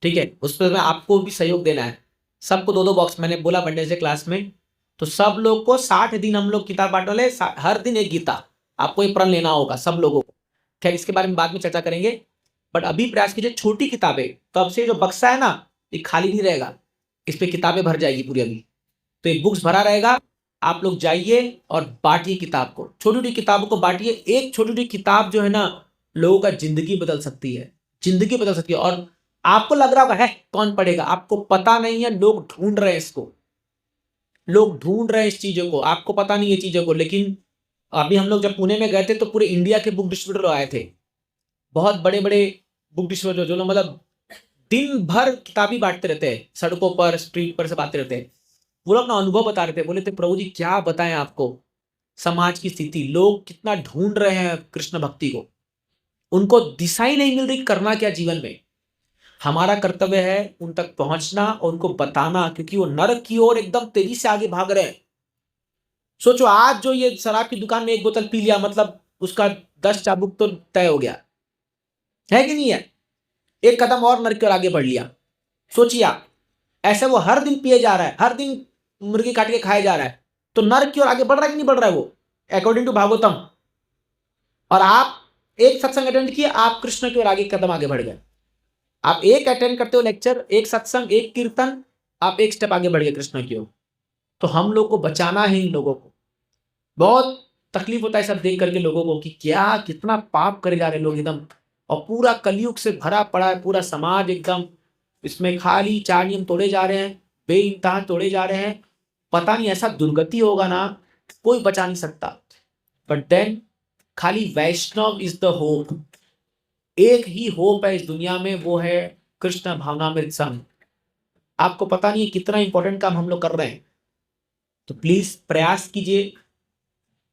ठीक है। उस पर आपको भी सहयोग देना है, सबको 2-2 बॉक्स, मैंने बोला वेडनेसडे क्लास में, तो सब लोग को 60 दिन हम लोग किताब बांट वाले, हर दिन एक गीता आपको ये प्रण लेना होगा सब लोगों को। खैर इसके बारे में बाद में चर्चा करेंगे, बट अभी प्रयास कीजिए छोटी किताबें, तो अब से जो बक्सा है ना, ये खाली नहीं रहेगा, इस पे किताबें भर जाएगी पूरी। अभी तो ये बुक्स भरा रहेगा, आप लोग जाइए और बांटिए किताब को, छोटी छोटी किताबों को बांटिए। एक छोटी छोटी किताब जो है ना, लोगों का जिंदगी बदल सकती है, जिंदगी बदल सकती है। और आपको लग रहा होगा है कौन पढ़ेगा, आपको पता नहीं है, लोग ढूंढ रहे हैं इसको, लोग ढूंढ रहे हैं इस चीजों को, आपको पता नहीं है चीजों को। लेकिन अभी हम लोग जब पुणे में गए थे तो पूरे इंडिया के बुक डिस्ट्रीब्यूटर आए थे, बहुत बड़े बड़े बुक डिस्ट्रीब्यूटर, जो लोग मतलब दिन भर किताबी बांटते रहते हैं, सड़कों पर स्ट्रीट पर से बांटते रहते हैं। वो लोग अपना अनुभव बता रहे थे, बोले थे प्रभु जी क्या बताएं आपको, समाज की स्थिति, लोग कितना ढूंढ रहे हैं कृष्ण भक्ति को, उनको दिशा ही नहीं मिल रही करना क्या जीवन में। हमारा कर्तव्य है उन तक पहुंचना और उनको बताना, क्योंकि वो नरक की ओर एकदम तेजी से आगे भाग रहे हैं। सोचो आज जो ये शराब की दुकान में एक बोतल पी लिया, मतलब उसका 10 चाबुक तो तय हो गया है कि नहीं है, एक कदम और नरक की ओर आगे बढ़ लिया। सोचिए आप, ऐसे वो हर दिन पिए जा रहा है, हर दिन मुर्गी काट के खाया जा रहा है, तो नरक की ओर आगे बढ़ रहा है कि नहीं बढ़ रहा है वो, अकॉर्डिंग टू भागवतम। और आप एक सत्संग अटेंड किए, आप कृष्ण की ओर आगे कदम आगे बढ़ गए। आप एक अटेंड करते हो लेक्चर, एक सत्संग, एक कीर्तन, आप एक स्टेप आगे बढ़ गए कृष्ण की ओर। तो हम लोग को बचाना है इन लोगों को। बहुत तकलीफ होता है सब देख करके लोगों को कि क्या कितना पाप करे जा रहे लोग एकदम, और पूरा कलयुग से भरा पड़ा है पूरा समाज एकदम, इसमें खाली 4 नियम तोड़े जा रहे हैं, बेइंतहा तोड़े जा रहे हैं। पता नहीं ऐसा दुर्गति होगा ना, कोई बचा नहीं सकता। बट देन खाली वैष्णव इज द होप, एक ही होप है इस दुनिया में, वो है कृष्ण भावनामृत संघ। आपको पता नहीं कितना इंपॉर्टेंट काम हम लोग कर रहे हैं। तो प्लीज प्रयास कीजिए,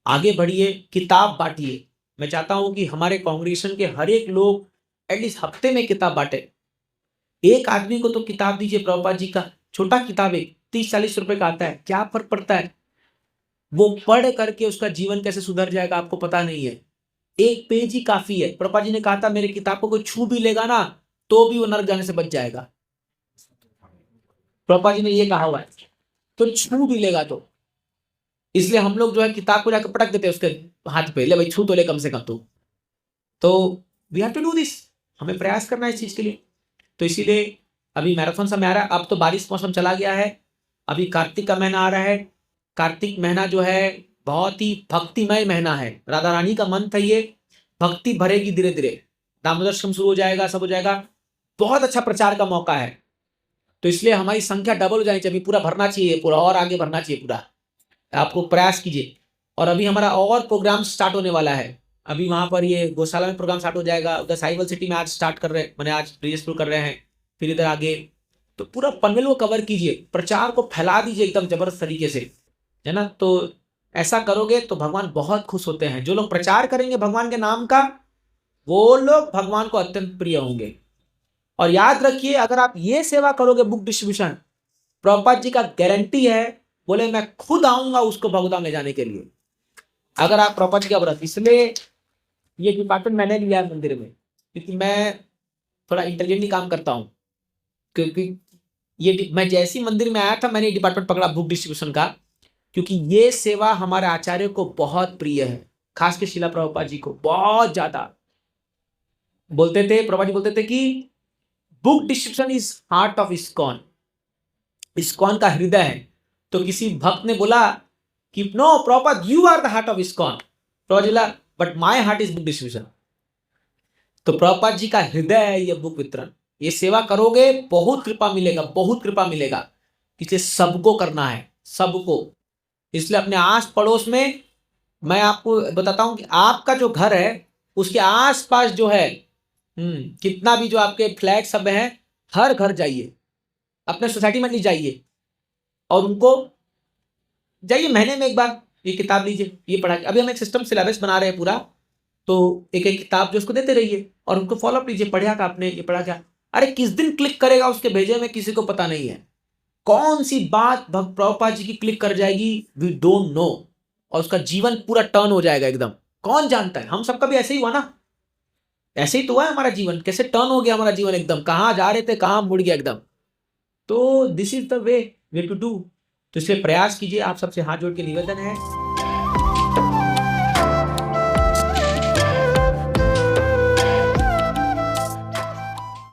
आगे बढ़िए, किताब बांटिए। मैं चाहता हूं कि हमारे कांग्रेगेशन के हर एक लोग एटलीस्ट हफ्ते में किताब बांटे। एक आदमी को तो किताब दीजिए प्रभुपाद जी का, छोटा किताब है, 30-40 रुपए का आता है, क्या फर्क पड़ता है? वो पढ़ करके उसका जीवन कैसे सुधर जाएगा आपको पता नहीं है। एक पेज ही काफी है। प्रभुपाद जी ने कहा था मेरे किताब को कोई छू भी लेगा ना तो भी वो नरक जाने से बच जाएगा। प्रभुपाद जी ने ये कहा हुआ है, तो छू भी लेगा तो। इसलिए हम लोग जो है किताब को जाकर पटक देते हैं उसके हाथ पे, ले भाई छू तो ले कम से कम तो we have to do this, हमें प्रयास करना है इस चीज के लिए। तो इसीलिए अभी मैराथन समय आ रहा है। अब तो बारिश मौसम चला गया है, अभी कार्तिक का महीना आ रहा है। कार्तिक महीना जो है बहुत ही भक्तिमय महीना है, राधा रानी का मंथ है ये, भक्ति भरेगी धीरे धीरे, दामोदर शुरू हो जाएगा, सब हो जाएगा, बहुत अच्छा प्रचार का मौका है। तो इसलिए हमारी संख्या डबल हो जानी चाहिए, पूरा भरना चाहिए, पूरा और आगे भरना चाहिए पूरा। आपको प्रयास कीजिए। और अभी हमारा और प्रोग्राम स्टार्ट होने वाला है। अभी वहां पर ये गौशाला में प्रोग्राम स्टार्ट हो जाएगा, उधर साइबल सिटी में आज स्टार्ट कर रहे हैं, मैंने आज रजिस्टर कर रहे हैं, फिर इधर आगे। तो पूरा पनवेल को कवर कीजिए, प्रचार को फैला दीजिए एकदम जबरदस्त तरीके से, है ना। तो ऐसा करोगे तो भगवान बहुत खुश होते हैं। जो लोग प्रचार करेंगे भगवान के नाम का, वो लोग भगवान को अत्यंत प्रिय होंगे। और याद रखिए, अगर आप ये सेवा करोगे बुक डिस्ट्रीब्यूशन, प्रभुपाद जी का गारंटी है, बोले मैं खुद आऊंगा उसको भगवताम ले जाने के लिए, अगर आप प्रभुपाद जी का व्रत। इसलिए ये डिपार्टमेंट मैंने लिया है मंदिर में, क्योंकि मैं थोड़ा इंटेलिजेंटली काम करता हूँ। क्योंकि मैं जैसे ही मंदिर में आया था मैंने ये डिपार्टमेंट पकड़ा बुक डिस्ट्रीब्यूशन का, क्योंकि ये सेवा हमारे आचार्य को बहुत प्रिय है, खास के शिला प्रभुपाद जी को बहुत ज्यादा। बोलते थे प्रभुपाद जी, बोलते थे कि book distribution is heart of ISKCON, ISKCON का हृदय है। तो किसी भक्त ने बोला कि no Prabhupada, you are the heart of ISKCON. Prabhupada ji बोला but my heart is book distribution. तो प्रभुपाद जी का हृदय है ये बुक वितरण। ये सेवा करोगे बहुत कृपा मिलेगा, बहुत कृपा मिलेगा। इसलिए सबको करना है, सबको। इसलिए अपने आस पड़ोस में, मैं आपको बताता हूं कि आपका जो घर है उसके आसपास जो है कितना भी जो आपके फ्लैट सब हैं, हर घर जाइए, अपने सोसाइटी में नहीं जाइए, और उनको जाइए महीने में एक बार ये किताब लीजिए, ये पढ़ा। अभी हम एक सिस्टम सिलेबस बना रहे हैं पूरा, तो एक एक किताब जो उसको देते रहिए और उनको फॉलोअप लीजिए, पढ़ा क्या आपने, ये पढ़ा क्या। अरे किस दिन क्लिक करेगा उसके भेजे में किसी को पता नहीं है, कौन सी बात प्रभुपाद जी की क्लिक कर जाएगी वी डोंट नो, और उसका जीवन पूरा टर्न हो जाएगा एकदम, कौन जानता है। हम सबका भी ऐसे ही हुआ ना, ऐसे ही तो हुआ है हमारा जीवन, कैसे टर्न हो गया हमारा जीवन, एकदम कहाँ जा रहे थे कहाँ मुड़ गया एकदम। तो this is the way to do. तो इसलिए प्रयास कीजिए, आप सबसे हाथ जोड़ के निवेदन है।